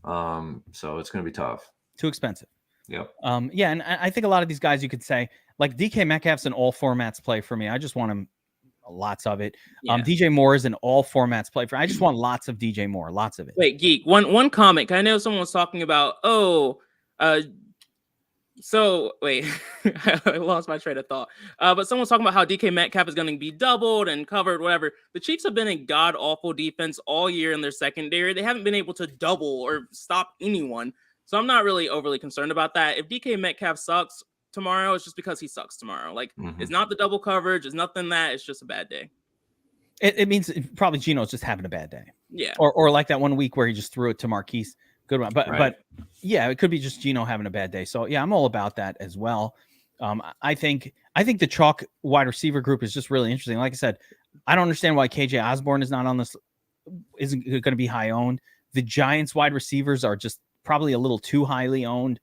so it's going to be tough. Too expensive. Yep. Yeah, and I think a lot of these guys you could say, like DK Metcalf's an all formats play for me. I just want him lots of it. Yeah. DJ Moore is an all formats play for. I just want lots of DJ Moore, lots of it. Wait, Geek, one comment. I know someone was talking about, so wait, I lost my train of thought. But someone's talking about how DK Metcalf is going to be doubled and covered, whatever. The Chiefs have been a god awful defense all year in their secondary. They haven't been able to double or stop anyone. So I'm not really overly concerned about that. If DK Metcalf sucks tomorrow, it's just because he sucks tomorrow. Like, it's not the double coverage. It's nothing that. It's just a bad day. It means probably Geno's just having a bad day. Yeah. Or like that one week where he just threw it to Marquise. Good one. But yeah, it could be just Geno having a bad day. So yeah, I'm all about that as well. I think the chalk wide receiver group is just really interesting. Like I said, I don't understand why KJ Osborne is not on this, isn't going to be high owned. The Giants wide receivers are just probably a little too highly owned.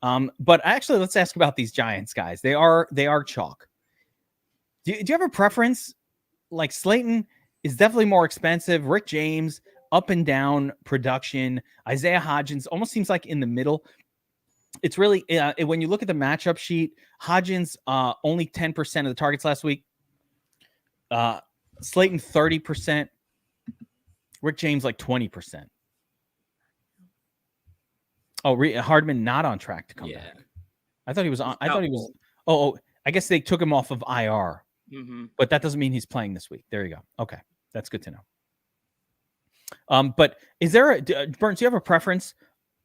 But actually, let's ask about these Giants guys. They are chalk. Do you have a preference? Like, Slayton is definitely more expensive. Rick James, up and down production. Isaiah Hodgins almost seems like in the middle. It's really, when you look at the matchup sheet, Hodgins only 10% of the targets last week. Slayton 30%. Rick James like 20%. Oh, Hardman not on track to come back. I thought he was on. I thought he was. Oh, I guess they took him off of IR, but that doesn't mean he's playing this week. There you go. Okay, that's good to know. But is there Burns? Do you have a preference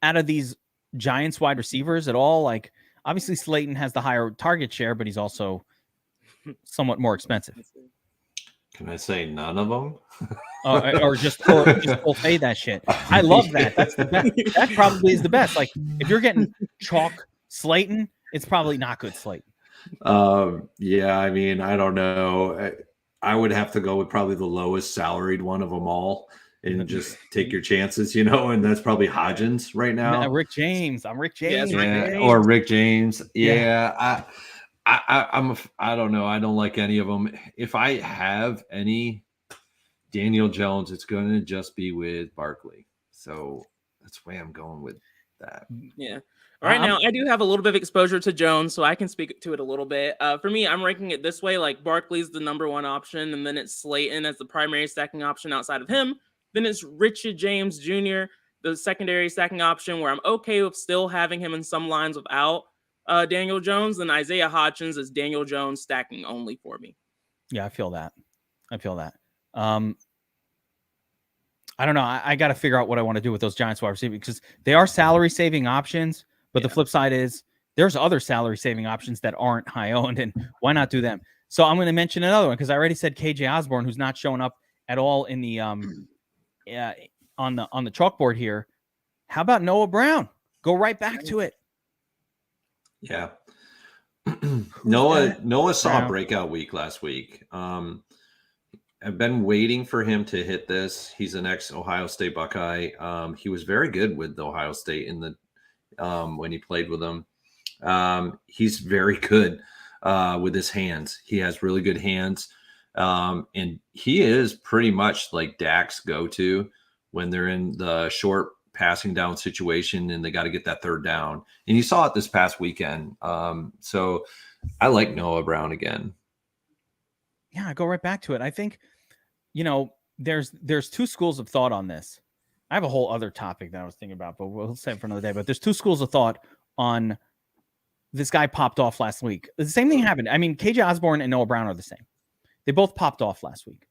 out of these Giants wide receivers at all? Like, obviously Slayton has the higher target share, but he's also somewhat more expensive. Can I say none of them? or just full pay that shit. I love that. That's the best. That probably is the best. Like, if you're getting chalk Slayton, it's probably not good Slayton. Yeah, I mean, I don't know. I would have to go with probably the lowest salaried one of them all and just take your chances, and that's probably Hodgins right now. Rick James. I'm Rick James. Yeah, or Rick James. Yeah. I don't know. I don't like any of them. If I have any Daniel Jones, it's going to just be with Barkley. So that's why I'm going with that. Yeah. Right now, I do have a little bit of exposure to Jones, so I can speak to it a little bit. For me, I'm ranking it this way: like Barkley's the number one option, and then it's Slayton as the primary stacking option outside of him. Then it's Richard James Jr., the secondary stacking option, where I'm okay with still having him in some lines without Daniel Jones. And Isaiah Hodgins is Daniel Jones stacking only for me. Yeah, I feel that. I don't know. I got to figure out what I want to do with those Giants wide receivers because they are salary saving options. But the flip side is there's other salary saving options that aren't high owned, and why not do them? So I'm going to mention another one because I already said KJ Osborne, who's not showing up at all in the on the chalkboard here. How about Noah Brown? Go right back to it. Yeah. Noah saw a breakout week last week. I've been waiting for him to hit this. He's an ex-Ohio State Buckeye. He was very good with Ohio State in the when he played with them. He's very good with his hands. He has really good hands. And he is pretty much like Dak's go-to when they're in the short passing down situation and they got to get that third down. And you saw it this past weekend. So I like Noah Brown again. Yeah, I go right back to it. I think, there's two schools of thought on this. I have a whole other topic that I was thinking about, but we'll save it for another day. But there's two schools of thought on this guy popped off last week. The same thing happened. I mean, KJ Osborne and Noah Brown are the same. They both popped off last week.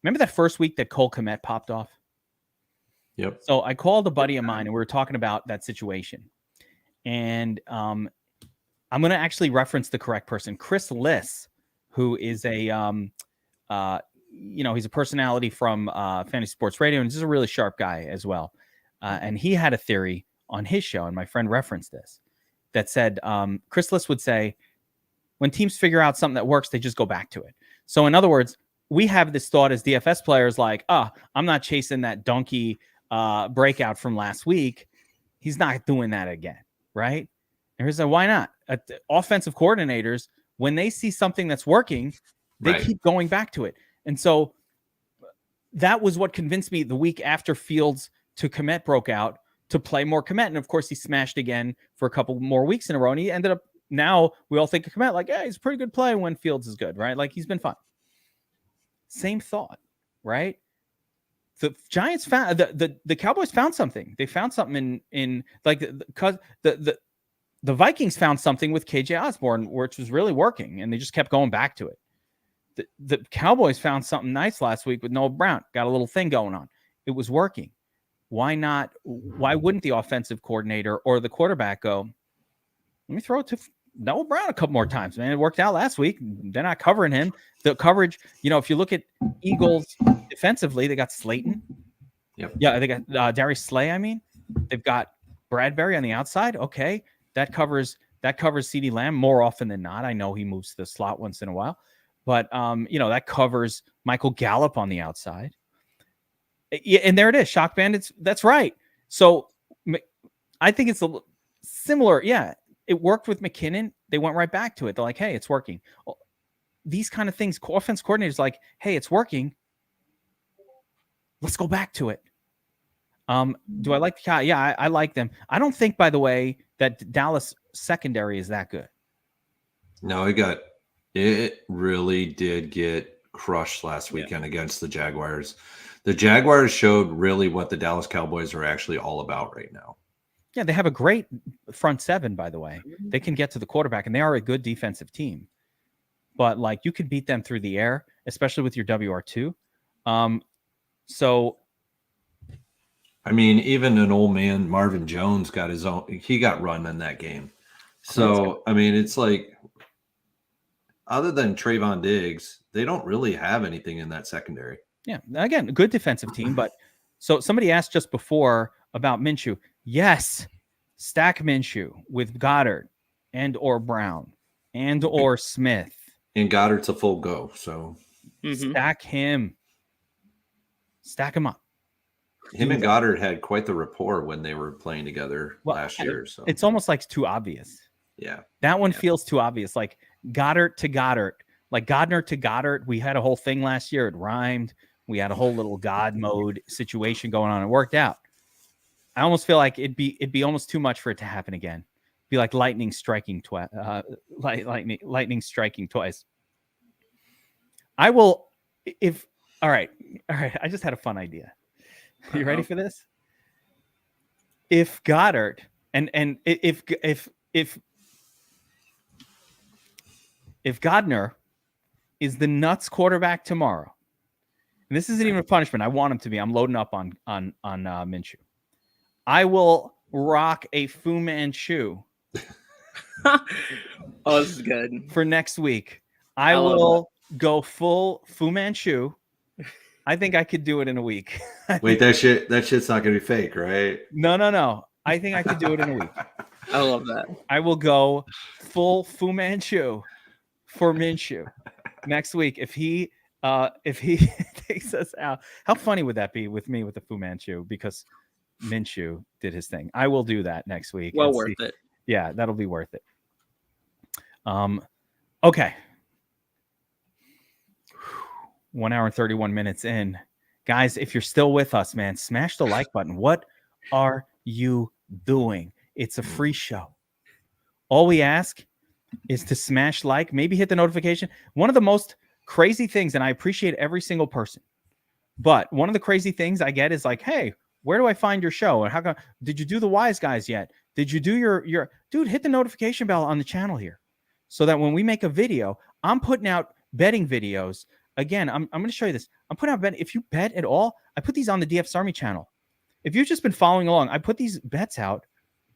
Remember that first week that Cole Kmet popped off? Yep. So I called a buddy of mine and we were talking about that situation. And I'm going to actually reference the correct person. Chris Liss, who is a he's a personality from Fantasy Sports Radio, and he's a really sharp guy as well. And he had a theory on his show, and my friend referenced this, that said Chris Liss would say, when teams figure out something that works, they just go back to it. So in other words, we have this thought as DFS players like, I'm not chasing that donkey breakout from last week. He's not doing that again, right? And here's why not? Offensive coordinators, when they see something that's working, they keep going back to it. And so that was what convinced me the week after Fields to Kmet broke out to play more Kmet. And of course, he smashed again for a couple more weeks in a row. And he ended up, now we all think of Kmet like, he's a pretty good play when Fields is good, right? Like he's been fine. Same thought, right? The Giants found the Cowboys found something. They found something in like because the Vikings found something with KJ Osborne, which was really working, and they just kept going back to it. The Cowboys found something nice last week with Noah Brown. Got a little thing going on. It was working. Why not? Why wouldn't the offensive coordinator or the quarterback go, let me throw it to Noah Brown a couple more times, man. It worked out last week. They're not covering him. The coverage, if you look at Eagles defensively, they got Slayton. Yep. Yeah, they got Darius Slay, They've got Bradbury on the outside. Okay. That covers CeeDee Lamb more often than not. I know he moves to the slot once in a while. But, that covers Michael Gallup on the outside. And there it is, Shock Bandits. That's right. So I think it's a similar. Yeah, it worked with McKinnon. They went right back to it. They're like, hey, it's working. Well, these kind of things, offense coordinators like, hey, it's working. Let's go back to it. Do I like the Yeah, I like them. I don't think, by the way, that Dallas secondary is that good. No, it really did get crushed last weekend against the Jaguars. The Jaguars showed really what the Dallas Cowboys are actually all about right now. Yeah, they have a great front seven, by the way. They can get to the quarterback, and they are a good defensive team. But, you could beat them through the air, especially with your WR2. Even an old man, Marvin Jones, got his own. He got run in that game. So, it's like, other than Trayvon Diggs, they don't really have anything in that secondary. Yeah, again, a good defensive team. But so somebody asked just before about Minshew. Yes, stack Minshew with Goddard and or Brown and or Smith. And Goddard's a full go. So stack him up. Him and Goddard had quite the rapport when they were playing together last year. So it's almost like too obvious. Yeah. That one feels too obvious. Like Goddard to Goddard, like Godner to Goddard. We had a whole thing last year. It rhymed. We had a whole little God mode situation going on. It worked out. I almost feel like it'd be almost too much for it to happen again. It'd be like lightning striking twice. Lightning striking twice. I will. All right. I just had a fun idea. You ready for this? If Goddard and if Godner is the nuts quarterback tomorrow, and this isn't even a punishment. I want him to be. I'm loading up on Minshew. I will rock a Fu Manchu. Oh, this is good for next week. I will go full Fu Manchu. I think I could do it in a week. Wait, that shit's not gonna be fake, right? No. I think I could do it in a week. I love that. I will go full Fu Manchu for Minshew next week. If he takes us out, how funny would that be with me with the Fu Manchu? Because Minshew did his thing. I will do that next week. Well worth it. Yeah, that'll be worth it. Okay. 1 hour and 31 minutes in. Guys, if you're still with us, man, smash the like button. What are you doing? It's a free show. All we ask is to smash like, maybe hit the notification. One of the most crazy things, and I appreciate every single person, but one of the crazy things I get is like, hey, where do I find your show? And how come did you do the Wise Guys yet? Did you do your dude, hit the notification bell on the channel here so that when we make a video, I'm putting out betting videos. Again, I'm going to show you this. I'm putting out bet. If you bet at all, I put these on the DFS Army channel. If you've just been following along, I put these bets out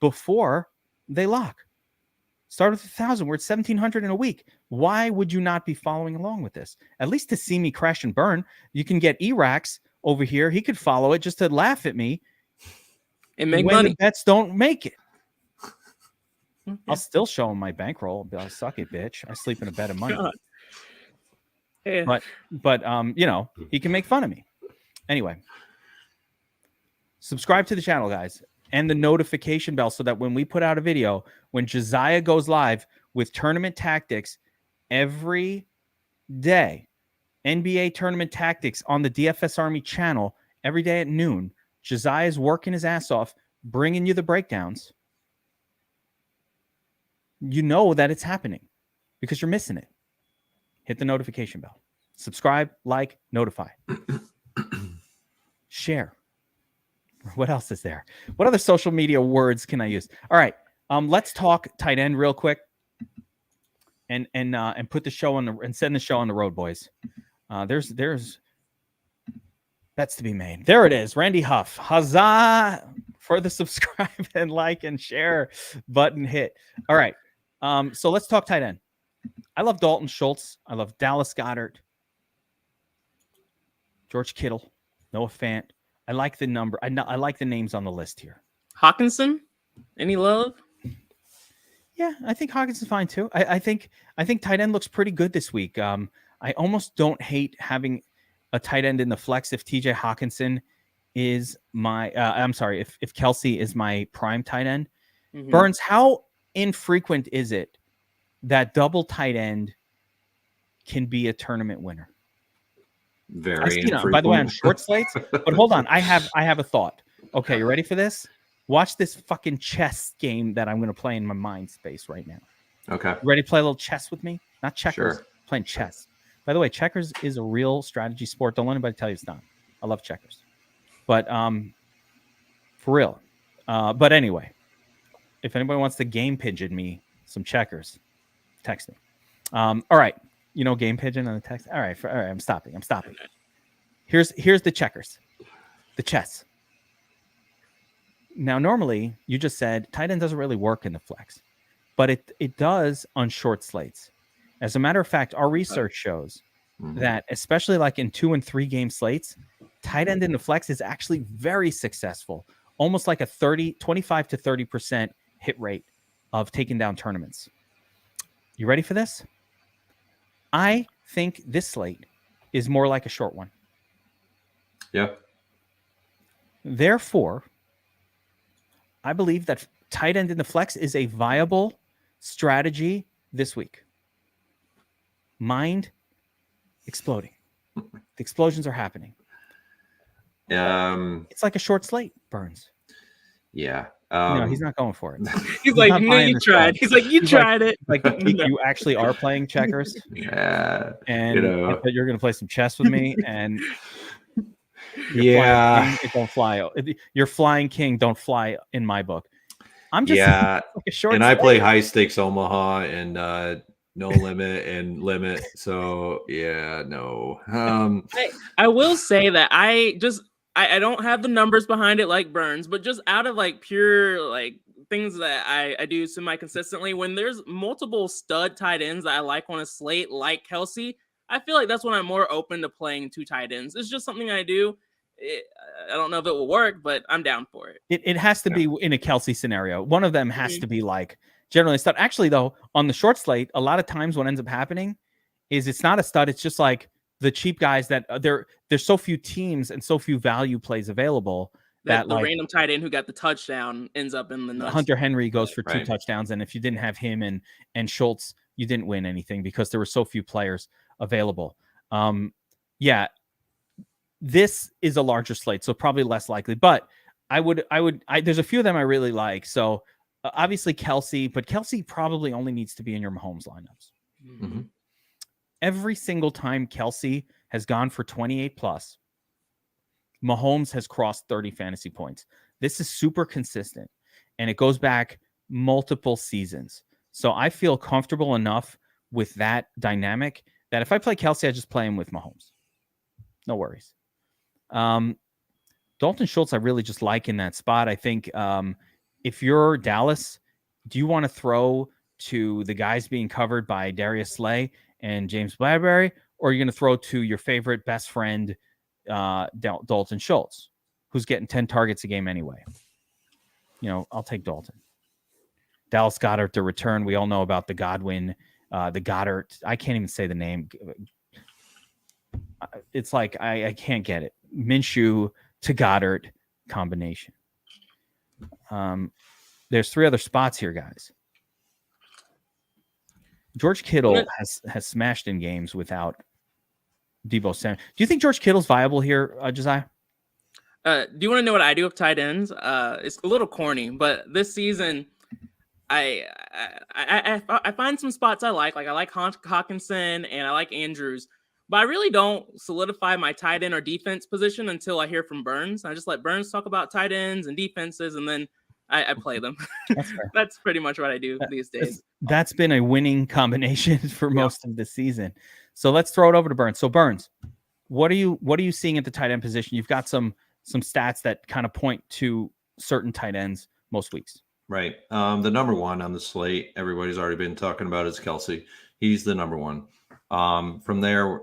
before they lock. Start with 1,000. We're at 1,700 in a week. Why would you not be following along with this? At least to see me crash and burn. You can get Erax over here. He could follow it just to laugh at me and make when money. The bets don't make it. I'll still show him my bankroll. I'll suck it, bitch. I sleep in a bed of money. Yeah. But you know, he can make fun of me. Anyway, subscribe to the channel, guys, and the notification bell so that when we put out a video, when Josiah goes live with tournament tactics every day, NBA tournament tactics on the DFS Army channel every day at noon, Josiah is working his ass off, bringing you the breakdowns. You know that it's happening because you're missing it. Hit the notification bell. Subscribe, like, notify. Share. What else is there? What other social media words can I use? All right. Let's talk tight end real quick. And put the show on and send the show on the road, boys. There's bets to be made. There it is. Randy Huff. Huzzah for the subscribe and like and share button hit. All right. So let's talk tight end. I love Dalton Schultz. I love Dallas Goedert. George Kittle. Noah Fant. I like the number. I like the names on the list here. Hawkinson? Any love? Yeah, I think Hawkinson's fine too. I think tight end looks pretty good this week. I almost don't hate having a tight end in the flex if TJ Hawkinson is my if Kelsey is my prime tight end. Mm-hmm. Burns, how infrequent is it that double tight end can be a tournament winner? Very infrequent. By the way, on short slates. But hold on, I have a thought. Okay, you ready for this? Watch this fucking chess game that I'm going to play in my mind space right now. Okay. You ready to play a little chess with me? Not checkers. Sure. Playing chess. By the way, checkers is a real strategy sport. Don't let anybody tell you it's not. I love checkers. But for real. But anyway, if anybody wants to game pigeon me some checkers, text me. All right. You know game pigeon on the text? All right. All right. I'm stopping. Here's the checkers. The chess. Now, normally, you just said tight end doesn't really work in the flex, but it does on short slates. As a matter of fact, our research shows that, especially like in 2 and 3 game slates, tight end in the flex is actually very successful, almost like a 25 to 30% hit rate of taking down tournaments. You ready for this? I think this slate is more like a short one. Yeah. Therefore, I believe that tight end in the flex is a viable strategy this week. Mind exploding. The explosions are happening. It's like a short slate, Burns. Yeah. No, he's not going for it. He's like, no, you tried. He's like, you tried it. Like you actually are playing checkers. Yeah. And I thought you're going to play some chess with me. And it don't fly. Your flying king don't fly in my book. I'm just like a short. And I play high stakes Omaha and no limit and limit. So yeah, no. I will say that I don't have the numbers behind it like Burns, but just out of like pure like things that I do semi-consistently, when there's multiple stud tight ends that I like on a slate like Kelsey, I feel like that's when I'm more open to playing 2 tight ends. It's just something I do. I don't know if it will work, but I'm down for it. It has to be in a Kelsey scenario. One of them has to be like generally a stud. Actually, though, on the short slate, a lot of times what ends up happening is it's not a stud. It's just like the cheap guys that there's so few teams and so few value plays available that the like, random tight end who got the touchdown ends up in the nuts. Hunter Henry goes for 2 touchdowns, and if you didn't have him and Schultz, you didn't win anything because there were so few players available. This is a larger slate, so probably less likely. But there's a few of them I really like. So obviously Kelsey, but Kelsey probably only needs to be in your Mahomes lineups. Mm-hmm. Every single time Kelsey has gone for 28 plus, Mahomes has crossed 30 fantasy points. This is super consistent, and it goes back multiple seasons. So I feel comfortable enough with that dynamic that if I play Kelsey, I just play him with Mahomes. No worries. Dalton Schultz, I really just like in that spot. I think if you're Dallas, do you want to throw to the guys being covered by Darius Slay and James Bradbury, or are you going to throw to your favorite best friend, Dalton Schultz, who's getting 10 targets a game anyway? I'll take Dalton. Dallas Goedert to return. We all know about the Godwin, the Goddard. I can't even say the name. It's like I can't get it. Minshew to Goddard combination. There's 3 other spots here, guys. George Kittle has smashed in games without Deebo Samuel. Do you think George Kittle's viable here, Josiah? Do you want to know what I do with tight ends? It's a little corny, but this season, I find some spots I like. Like I like Hawkinson and I like Andrews, but I really don't solidify my tight end or defense position until I hear from Burns. I just let Burns talk about tight ends and defenses, and then I play them. That's pretty much what I do these days. That's been a winning combination for most of the season. So let's throw it over to Burns. So Burns, what are you seeing at the tight end position? You've got some stats that kind of point to certain tight ends most weeks. Right. The number one on the slate, everybody's already been talking about, is Kelsey. He's the number one. From there,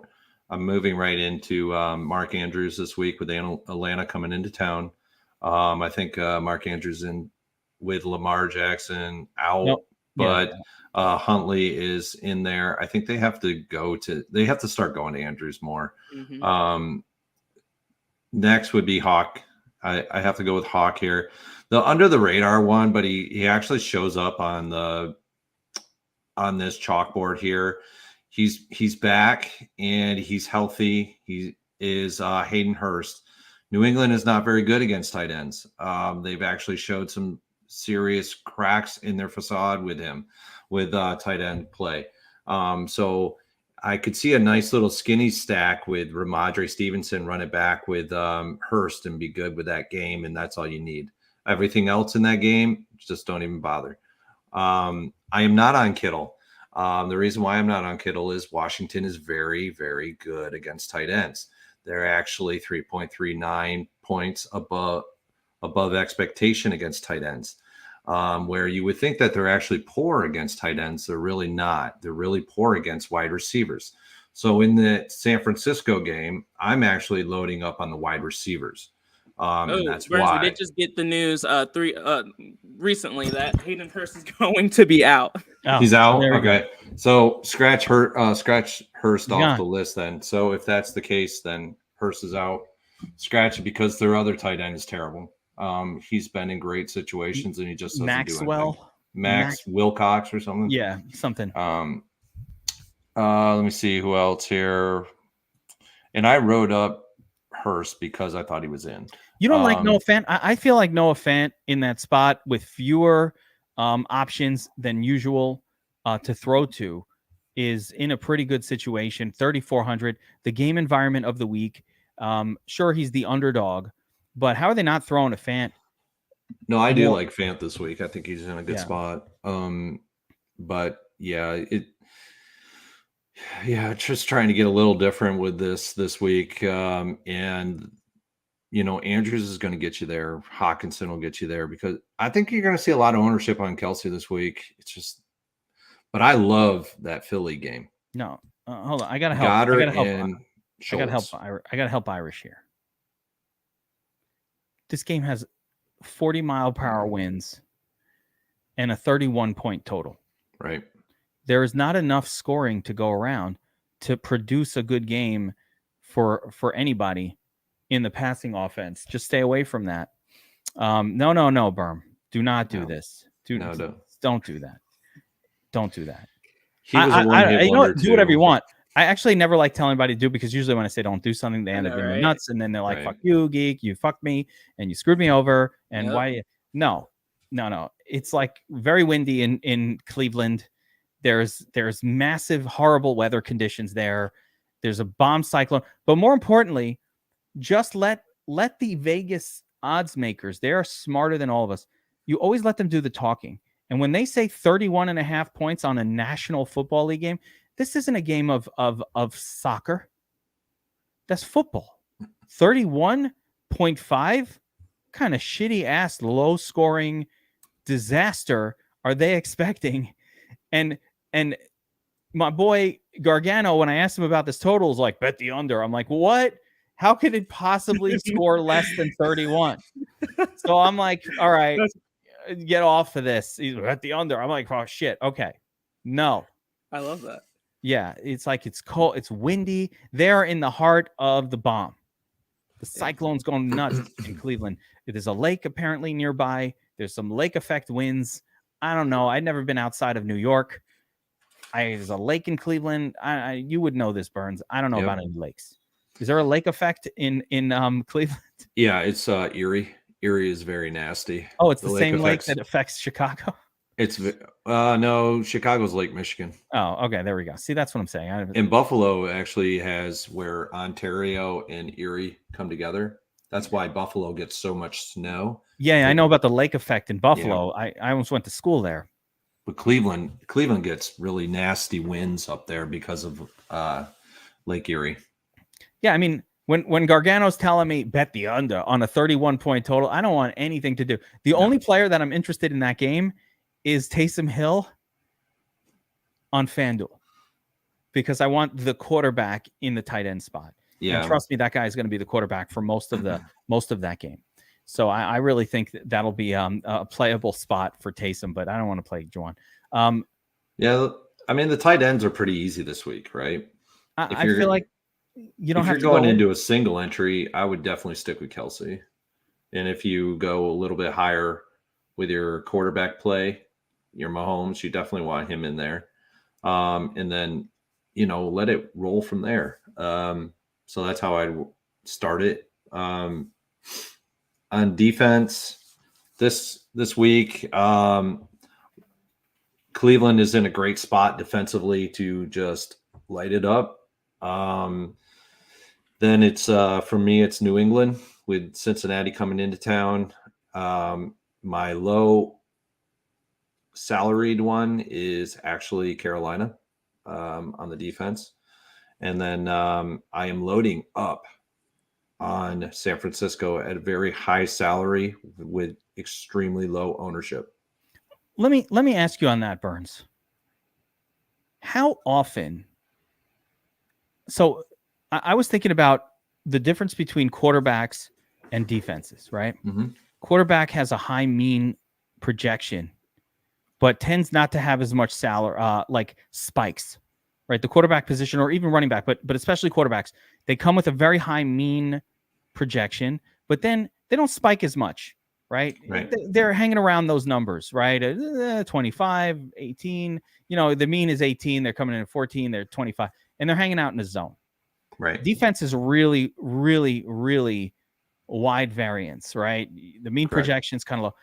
I'm moving right into Mark Andrews this week with Atlanta coming into town. I think Mark Andrews in with Lamar Jackson out, but Huntley is in there. I think they have to start going to Andrews more. Mm-hmm. Next would be Hawk. I have to go with Hawk here. The under the radar one, but he actually shows up on this chalkboard here. He's back and he's healthy. He is Hayden Hurst. New England is not very good against tight ends. They've actually showed some serious cracks in their facade with him, with tight end play. So I could see a nice little skinny stack with Ramondre Stevenson, run it back with Hurst and be good with that game, and that's all you need. Everything else in that game, just don't even bother. I am not on Kittle. The reason why I'm not on Kittle is Washington is very, very good against tight ends. They're actually 3.39 points above expectation against tight ends, where you would think that they're actually poor against tight ends. They're really not. They're really poor against wide receivers. So in the San Francisco game, I'm actually loading up on the wide receivers. And that's Burns, why. we did just get the news recently that Hayden Hurst is going to be out. He's out. Okay. So scratch Hurst off the list then. So if that's the case, then Hurst is out. Scratch it because their other tight end is terrible. He's been in great situations and he just doesn't do anything. Max Wilcox or something. Yeah, something. Let me see who else here. And I wrote up Hurst because I thought he was in. You don't like Noah Fant? I feel like Noah Fant in that spot with fewer options than usual to throw to is in a pretty good situation. 3,400, the game environment of the week. Sure, he's the underdog, but how are they not throwing a Fant? No, I do like Fant this week. I think he's in a good spot. But yeah, just trying to get a little different with this week. And Andrews is going to get you there. Hawkinson will get you there because I think you're going to see a lot of ownership on Kelsey this week. It's just, but I love that Philly game. No, hold on. I got to help. Goddard I got to help. I got to help Irish here. This game has 40-mile-per-hour winds and a 31-point total. Right. There is not enough scoring to go around to produce a good game for anybody in the passing offense. Just stay away from that. No, Berm. Do not do this. Don't do that. Don't do that. He was a one-hit wonder do whatever you want. I actually never like telling anybody to do because usually when I say don't do something, they end up getting nuts, and then they're like, "Fuck you, geek! You fucked me, and you screwed me over." And why? No. It's like very windy in Cleveland. There's massive, horrible weather conditions there. There's a bomb cyclone, but more importantly, just let the Vegas odds makers. They are smarter than all of us. You always let them do the talking. And when they say 31.5 points on a National Football League game, this isn't a game of soccer. That's football. 31.5 kind of shitty ass low scoring disaster are they expecting? And my boy Gargano, when I asked him about this total, was like, bet the under. I'm like, what? How could it possibly score less than 31? So I'm like, all right, get off of this. He's at the under. I'm like, oh shit. Okay. No. I love that. Yeah. It's like, it's cold. It's windy. They're in the heart of the bomb. The cyclone's going nuts in Cleveland. There's a lake apparently nearby. There's some lake effect winds. I don't know. I'd never been outside of New York. There's a lake in Cleveland. You would know this, Burns. I don't know about any lakes. Is there a lake effect in Cleveland? Yeah, it's Erie. Erie is very nasty. Oh, it's the same lake that affects Chicago? It's no, Chicago's Lake Michigan. Oh, okay. There we go. See, that's what I'm saying. And Buffalo actually has where Ontario and Erie come together. That's why Buffalo gets so much snow. Yeah, I know about the lake effect in Buffalo. Yeah. I almost went to school there. But Cleveland gets really nasty winds up there because of Lake Erie. Yeah, I mean, when Gargano's telling me bet the under on a 31-point total, I don't want anything to do. The only player that I'm interested in that game is Taysom Hill on FanDuel because I want the quarterback in the tight end spot. Yeah, and trust me, that guy is going to be the quarterback for most of that game. So I really think that'll be a playable spot for Taysom, but I don't want to play Juwan. Yeah, I mean the tight ends are pretty easy this week, right? I feel like you don't have to going into a single entry. I would definitely stick with Kelsey, and if you go a little bit higher with your quarterback play, your Mahomes, you definitely want him in there, and then let it roll from there. So that's how I'd start it. On defense this week, Cleveland is in a great spot defensively to just light it up. Then it's for me, it's New England with Cincinnati coming into town. My low salaried one is actually Carolina on the defense. And then I am loading up on San Francisco at a very high salary with extremely low ownership. Let me ask you on that, Burns. How often? So I was thinking about the difference between quarterbacks and defenses, right? Mm-hmm. Quarterback has a high mean projection. but tends not to have as much salary, like spikes, right? The quarterback position or even running back, but especially quarterbacks, they come with a very high mean projection, but then they don't spike as much, right? They're hanging around those numbers, right? 25, 18, the mean is 18. They're coming in at 14. They're 25 and they're hanging out in the zone. Right. Defense is really, really, really wide variance, right? The mean projection is kind of low.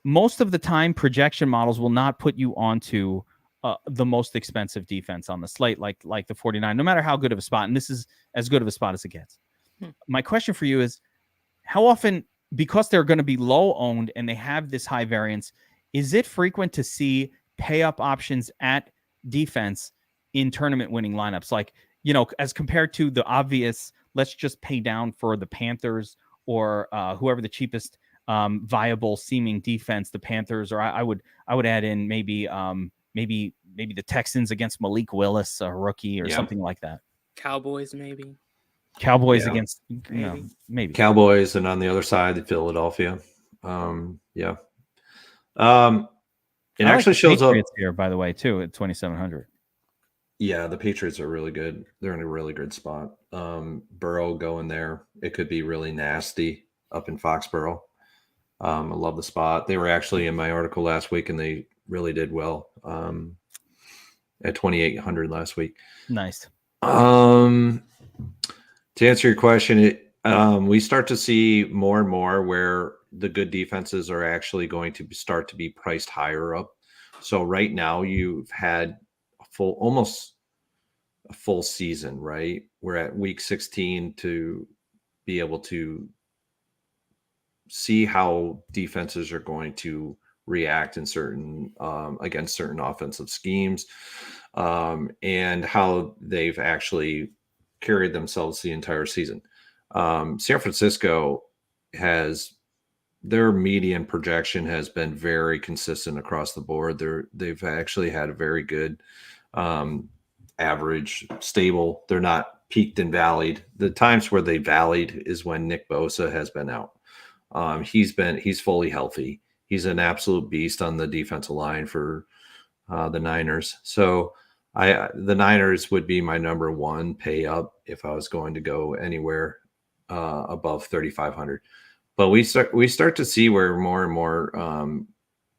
Most of the time, projection models will not put you onto the most expensive defense on the slate, like the 49, no matter how good of a spot. And this is as good of a spot as it gets. My question for you is, how often, because they're going to be low owned and they have this high variance, is it frequent to see pay up options at defense in tournament winning lineups? Like, as compared to the obvious, let's just pay down for the Panthers or whoever the cheapest viable seeming defense, the Panthers, or I would add in maybe the Texans against Malik Willis, a rookie, or something like that. Cowboys maybe. Cowboys against maybe Cowboys, and on the other side, the Philadelphia. It actually shows up here, by the way, too, at 2,700. Yeah, the Patriots are really good. They're in a really good spot. Burrow going there, it could be really nasty up in Foxborough. I love the spot. They were actually in my article last week, and they really did well at 2,800 last week. Nice. To answer your question, we start to see more and more where the good defenses are actually going to start to be priced higher up. So right now you've had almost a full season, right? We're at week 16 to be able to see how defenses are going to react in certain against certain offensive schemes, and how they've actually carried themselves the entire season. San Francisco their median projection has been very consistent across the board. They've actually had a very good average, stable. They're not peaked and valleyed. The times where they valleyed is when Nick Bosa has been out. He's fully healthy. He's an absolute beast on the defensive line for the Niners. So the Niners would be my number one pay up if I was going to go anywhere above 3,500. But we start to see where more and more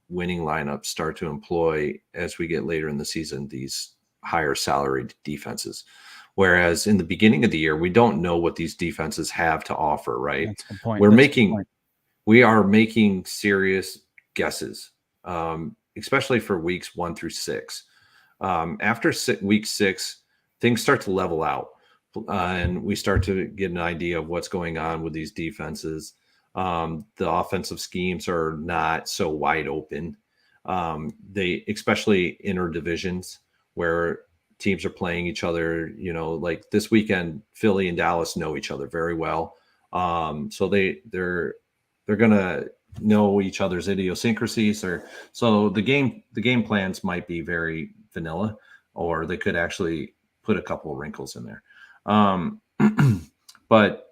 winning lineups start to employ, as we get later in the season, these higher salaried defenses. Whereas in the beginning of the year, we don't know what these defenses have to offer, right? That's the point. We are making serious guesses, especially for weeks 1 through 6. After week 6, things start to level out, and we start to get an idea of what's going on with these defenses. The offensive schemes are not so wide open. They, especially inner divisions where teams are playing each other, like this weekend, Philly and Dallas know each other very well. So they're going to know each other's idiosyncrasies, so the game plans might be very vanilla, or they could actually put a couple of wrinkles in there. But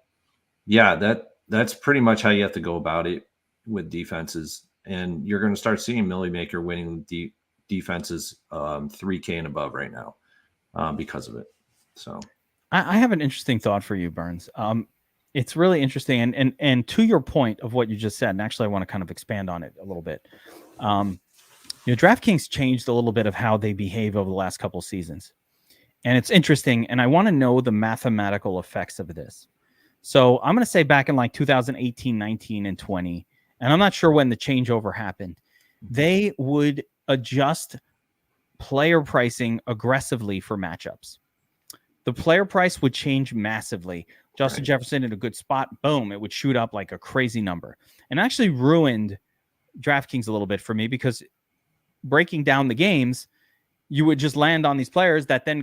yeah, that's pretty much how you have to go about it with defenses. And you're going to start seeing Millie Maker winning defenses 3K and above right now because of it. So I have an interesting thought for you, Burns. It's really interesting. And to your point of what you just said, and actually I want to kind of expand on it a little bit. DraftKings changed a little bit of how they behave over the last couple of seasons. And it's interesting. And I want to know the mathematical effects of this. So I'm going to say back in like 2018, 19, and 20, and I'm not sure when the changeover happened, they would adjust player pricing aggressively for matchups. The player price would change massively. Justin Jefferson in a good spot, boom, it would shoot up like a crazy number. And actually ruined DraftKings a little bit for me, because breaking down the games, you would just land on these players that then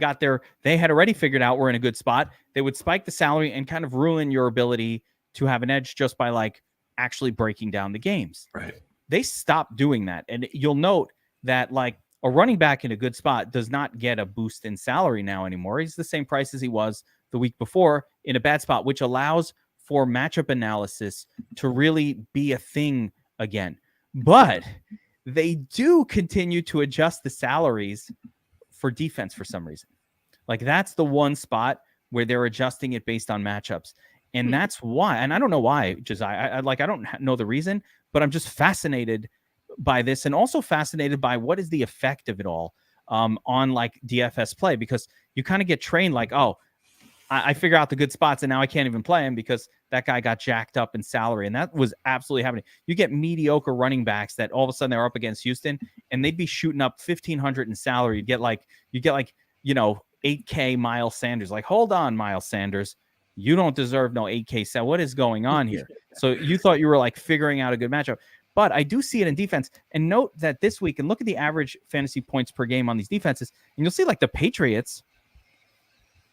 they had already figured out we're in a good spot. They would spike the salary and kind of ruin your ability to have an edge just by like actually breaking down the games. Right. They stopped doing that. And you'll note that like a running back in a good spot does not get a boost in salary now anymore. He's the same price as he was the week before in a bad spot, which allows for matchup analysis to really be a thing again. But they do continue to adjust the salaries for defense for some reason. Like that's the one spot where they're adjusting it based on matchups. And that's why, and I don't know why, Josiah, I don't know the reason, but I'm just fascinated by this and also fascinated by what is the effect of it all on like DFS play, because you kind of get trained like, oh, I figure out the good spots and now I can't even play him because that guy got jacked up in salary. And that was absolutely happening. You get mediocre running backs that all of a sudden they're up against Houston and they'd be shooting up 1,500 in salary. You get like, 8K Miles Sanders. Like, hold on, Miles Sanders. You don't deserve no 8K. So what is going on here? So you thought you were like figuring out a good matchup. But I do see it in defense. And note that this week, and look at the average fantasy points per game on these defenses, and you'll see like the Patriots.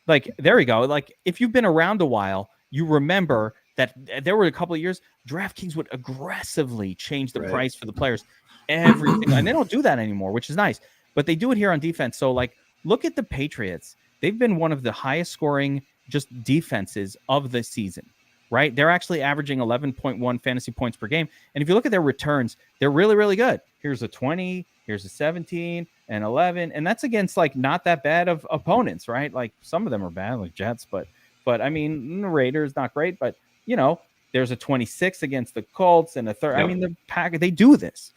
Like, there we go. Like, if you've been around a while, you remember that there were a couple of years, DraftKings would aggressively change the price for the players. Everything. And they don't do that anymore, which is nice. But they do it here on defense. So, like, look at the Patriots. They've been one of the highest scoring just defenses of the season, right? They're actually averaging 11.1 fantasy points per game. And if you look at their returns, they're really, really good. Here's a 20, here's a 17, and 11. And that's against like not that bad of opponents, right? Like some of them are bad, like Jets, but I mean, the Raiders, not great, but there's a 26 against the Colts and a third. Yep. I mean, the Packers, they do this.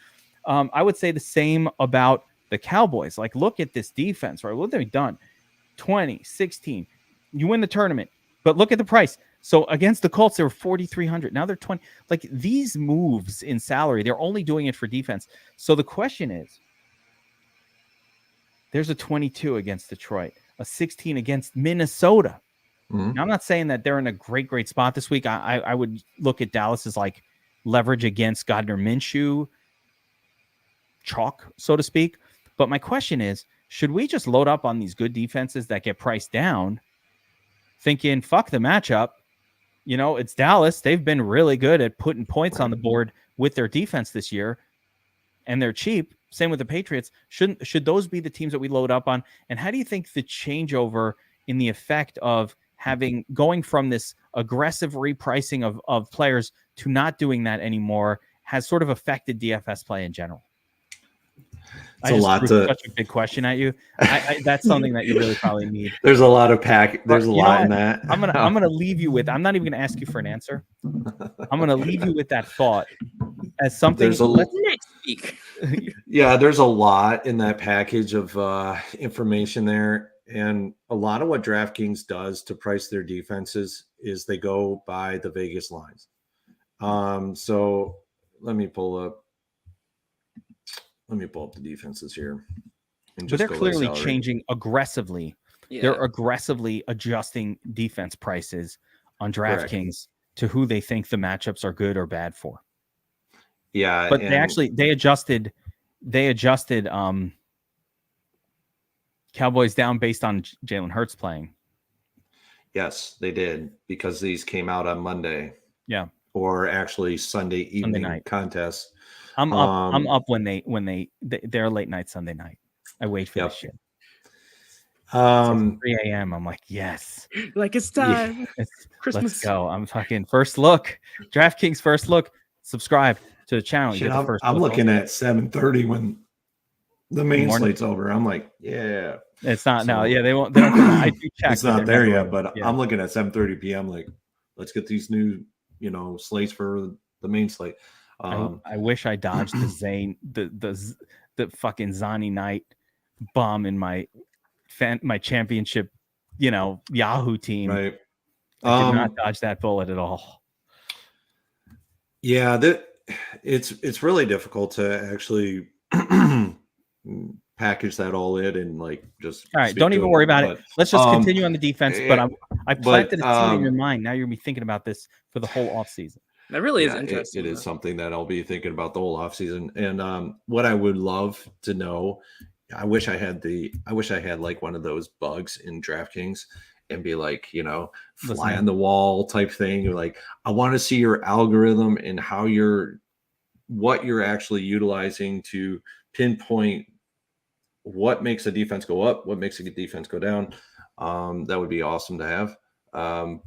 I would say the same about the Cowboys. Like, look at this defense, right? What have they done? 20, 16. You win the tournament, but look at the price. So against the Colts, they were 4,300. Now they're 20. Like these moves in salary, they're only doing it for defense. So the question is, there's a 22 against Detroit, a 16 against Minnesota. Mm-hmm. Now, I'm not saying that they're in a great spot this week. I would look at Dallas as like leverage against Gardner Minshew, chalk, so to speak. But my question is, should we just load up on these good defenses that get priced down, thinking, fuck the matchup? It's Dallas. They've been really good at putting points on the board with their defense this year, and they're cheap. Same with the Patriots. Should those be the teams that we load up on? And how do you think the changeover in the effect of going from this aggressive repricing of players to not doing that anymore has sort of affected DFS play in general? Such a big question at you. That's something that you really probably need. There's a lot of There's a lot in that. I'm gonna leave you with. I'm not even gonna ask you for an answer. I'm gonna leave you with that thought as something. Let's next week. Yeah, there's a lot in that package of information there, and a lot of what DraftKings does to price their defenses is they go by the Vegas lines. So let me pull up the defenses here. But they're clearly changing aggressively. Yeah. They're aggressively adjusting defense prices on DraftKings to who they think the matchups are good or bad for. Yeah. But they adjusted Cowboys down based on Jalen Hurts playing. Yes, they did, because these came out on Monday. Yeah. Or actually Sunday evening contests. I'm up when they're late night Sunday night. I wait for this shit. 3 a.m. I'm like, yes. Like it's time. Yeah, Christmas. Let's go. I'm fucking first look. DraftKings first look. Subscribe to the channel. Shit, I'm looking at 7:30 when the main slate's over. I'm like, yeah. It's not now. Yeah, they won't. They don't. I do check. It's not there yet, but I'm looking at 7:30 p.m. Like, let's get these new, slates for the main slate. I wish I dodged the fucking Zani Knight bomb in my championship, Yahoo team. Right. I did not dodge that bullet at all. Yeah, it's really difficult to actually package that all in and like just. All right, don't even worry about it. Let's just continue on the defense. But I planted a seed in your mind. Now you're gonna be thinking about this for the whole offseason. That really is interesting. It is something that I'll be thinking about the whole offseason. And what I would love to know, I wish I had like one of those bugs in DraftKings and be like, fly on the wall type thing. Like, I want to see your algorithm and what you're actually utilizing to pinpoint what makes a defense go up, what makes a defense go down. That would be awesome to have.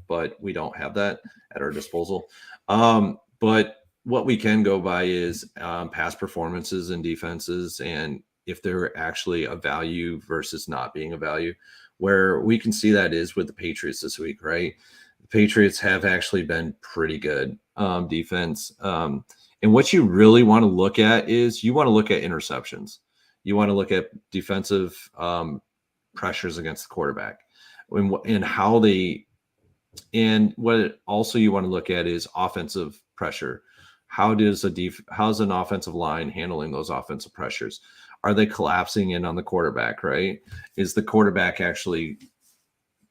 But we don't have that at our disposal. But what we can go by is past performances and defenses, and if they're actually a value versus not being a value. Where we can see that is with the Patriots this week, right? The Patriots have actually been pretty good defense. And what you really want to look at is you want to look at interceptions. You want to look at defensive pressures against the quarterback and how they, and what also you want to look at is offensive pressure. How's an offensive line handling those offensive pressures? Are they collapsing in on the quarterback, right? Is the quarterback actually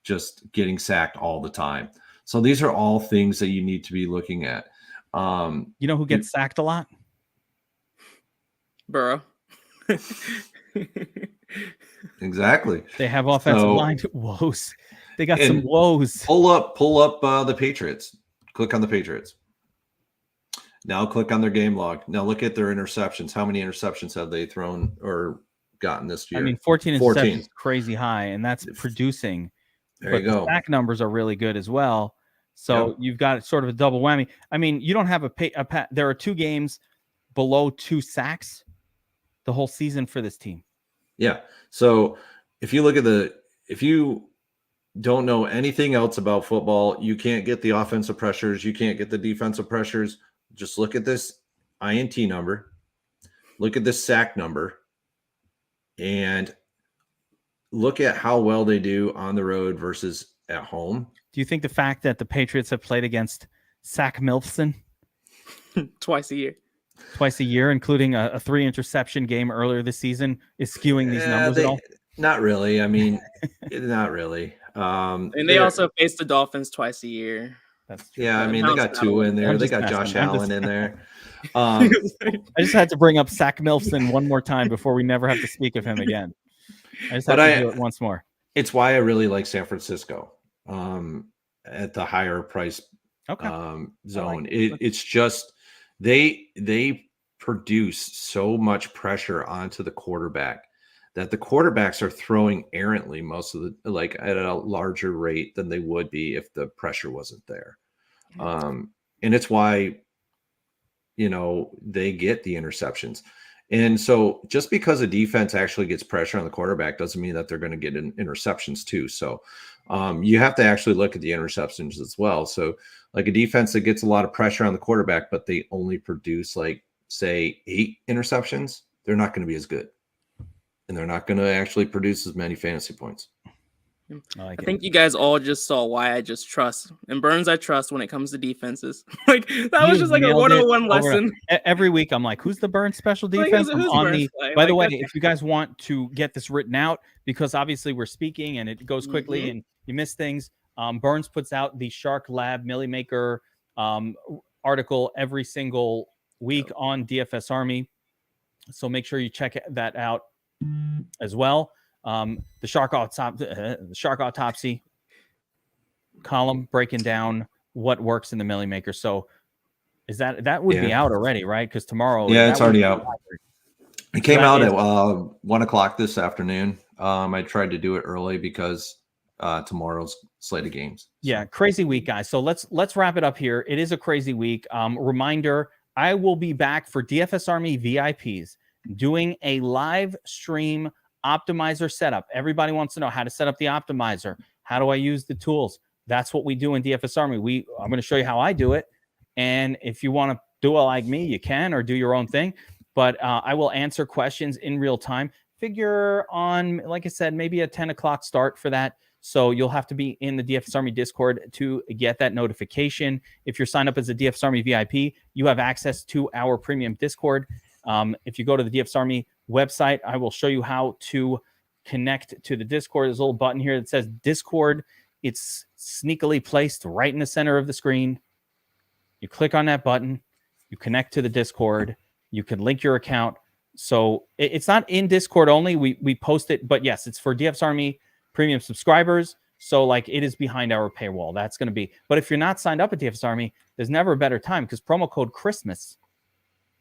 just getting sacked all the time? So these are all things that you need to be looking at. You know who gets sacked a lot? Burrow. Exactly. They have offensive line woes. They got some woes. Pull up the Patriots. Click on the Patriots. Now click on their game log. Now look at their interceptions. How many interceptions have they thrown or gotten this year? I mean, 14 interceptions is crazy high, and that's producing. There you go. The sack numbers are really good as well. So you've got sort of a double whammy. I mean, you don't have there are 2 games below 2 sacks the whole season for this team. Yeah. So if you look at if you don't know anything else about football, you can't get the offensive pressures, you can't get the defensive pressures. Just look at this INT number, look at this sack number, and look at how well they do on the road versus at home. Do you think the fact that the Patriots have played against Zach Milfson twice a year, including a 3 interception game earlier this season, is skewing these numbers at all? Not really. I mean, not really. And they also face the Dolphins twice a year. That's true. Yeah, I mean, they got 2 in there. They got Josh Allen in there. I just had to bring up Zach Milfson one more time before we never have to speak of him again. I just have to do it once more. It's why I really like San Francisco at the higher price zone. It's just they produce so much pressure onto the quarterback that the quarterbacks are throwing errantly most of the at a larger rate than they would be if the pressure wasn't there. And it's why, they get the interceptions. And so just because a defense actually gets pressure on the quarterback doesn't mean that they're going to get interceptions too. So you have to actually look at the interceptions as well. So like a defense that gets a lot of pressure on the quarterback, but they only produce say 8 interceptions, they're not going to be as good. And they're not going to actually produce as many fantasy points. I think you guys all just saw why I just trust. And Burns, I trust when it comes to defenses. That was just like a 101 lesson. Every week, I'm like, who's the Burns special defense? By the way, if you guys want to get this written out, because obviously we're speaking and it goes quickly and you miss things, Burns puts out the Shark Lab Millie Maker article every single week on DFS Army. So make sure you check that out as well. The shark autopsy column breaking down what works in the Millie Maker. So is that would be out already, right? Because tomorrow, it's already out. It came out at 1:00 this afternoon. I tried to do it early because tomorrow's slate of games. Yeah, crazy week, guys. So let's wrap it up here. It is a crazy week. Reminder: I will be back for DFS Army VIPs doing a live stream optimizer setup. Everybody wants to know how to set up the optimizer. How do I use the tools? That's what we do in DFS Army. I'm going to show you how I do it. And if you want to do it like me, you can, or do your own thing. But I will answer questions in real time. Figure on, like I said, maybe a 10 o'clock start for that. So you'll have to be in the DFS Army Discord to get that notification. If you're signed up as a DFS Army VIP, you have access to our premium Discord. If you go to the DFS Army website, I will show you how to connect to the Discord. There's a little button here that says Discord. It's sneakily placed right in the center of the screen. You click on that button, you connect to the Discord, you can link your account. So it's not in Discord only. We post it, but yes, it's for DFS Army premium subscribers. So it is behind our paywall. That's going to be. But if you're not signed up at DFS Army, there's never a better time because promo code Christmas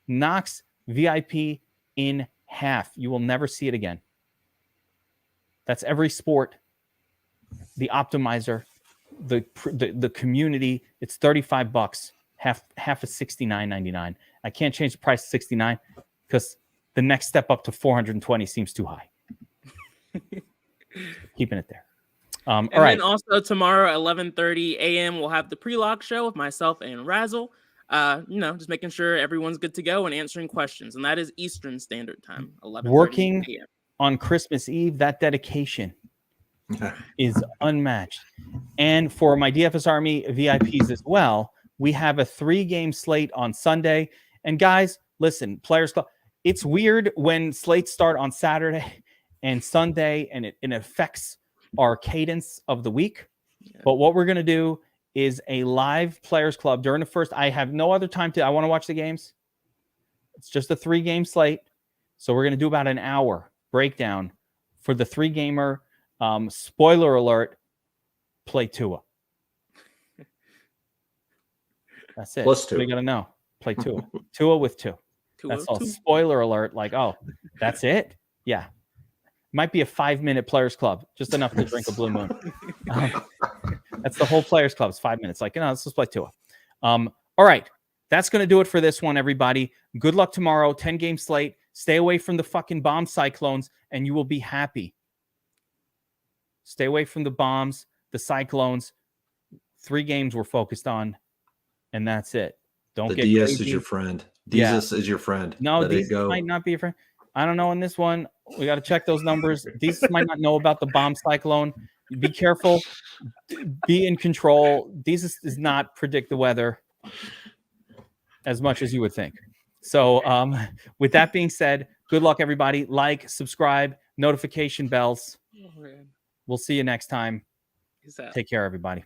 knocks VIP in half. You will never see it again. That's every sport, the optimizer, the community. It's $35 half of $69.99. I can't change the price to 69 because the next step up to 420 seems too high. Keeping it there. All right. Then also tomorrow at 11:30 a.m. we'll have the pre-lock show with myself and Razzle. Just making sure everyone's good to go and answering questions, and that is Eastern Standard Time. 11:30 Working a.m. on Christmas Eve, that dedication is unmatched. And for my DFS Army VIPs as well, we have a 3-game slate on Sunday. And guys, listen, Players Club, it's weird when slates start on Saturday and Sunday, and it affects our cadence of the week. Yeah. But what we're going to do is a live Players Club during the first. I have no other time I want to watch the games. It's just a 3-game slate. So we're going to do about an hour breakdown for the 3-gamer. Spoiler alert, play Tua. That's it. Plus 2. We got to know. Play Tua. Tua with 2. That's all. Spoiler alert. Like, oh, that's it? Yeah. Might be a 5-minute Players Club. Just enough to drink a Blue Moon. That's the whole Players Club. It's 5 minutes. Like, let's just play Tua. All right. That's going to do it for this one, everybody. Good luck tomorrow. 10-game slate. Stay away from the fucking bomb cyclones, and you will be happy. Stay away from the bombs, the cyclones. 3 games we're focused on, and that's it. Don't get DS crazy. Is your friend. Jesus is your friend. No, these might not be your friend. I don't know in this one. We got to check those numbers. These might not know about the bomb cyclone. Be careful. Be in control. These does not predict the weather as much as you would think. So with that being said, good luck, everybody. Like, subscribe, notification bells. We'll see you next time. Take care, everybody.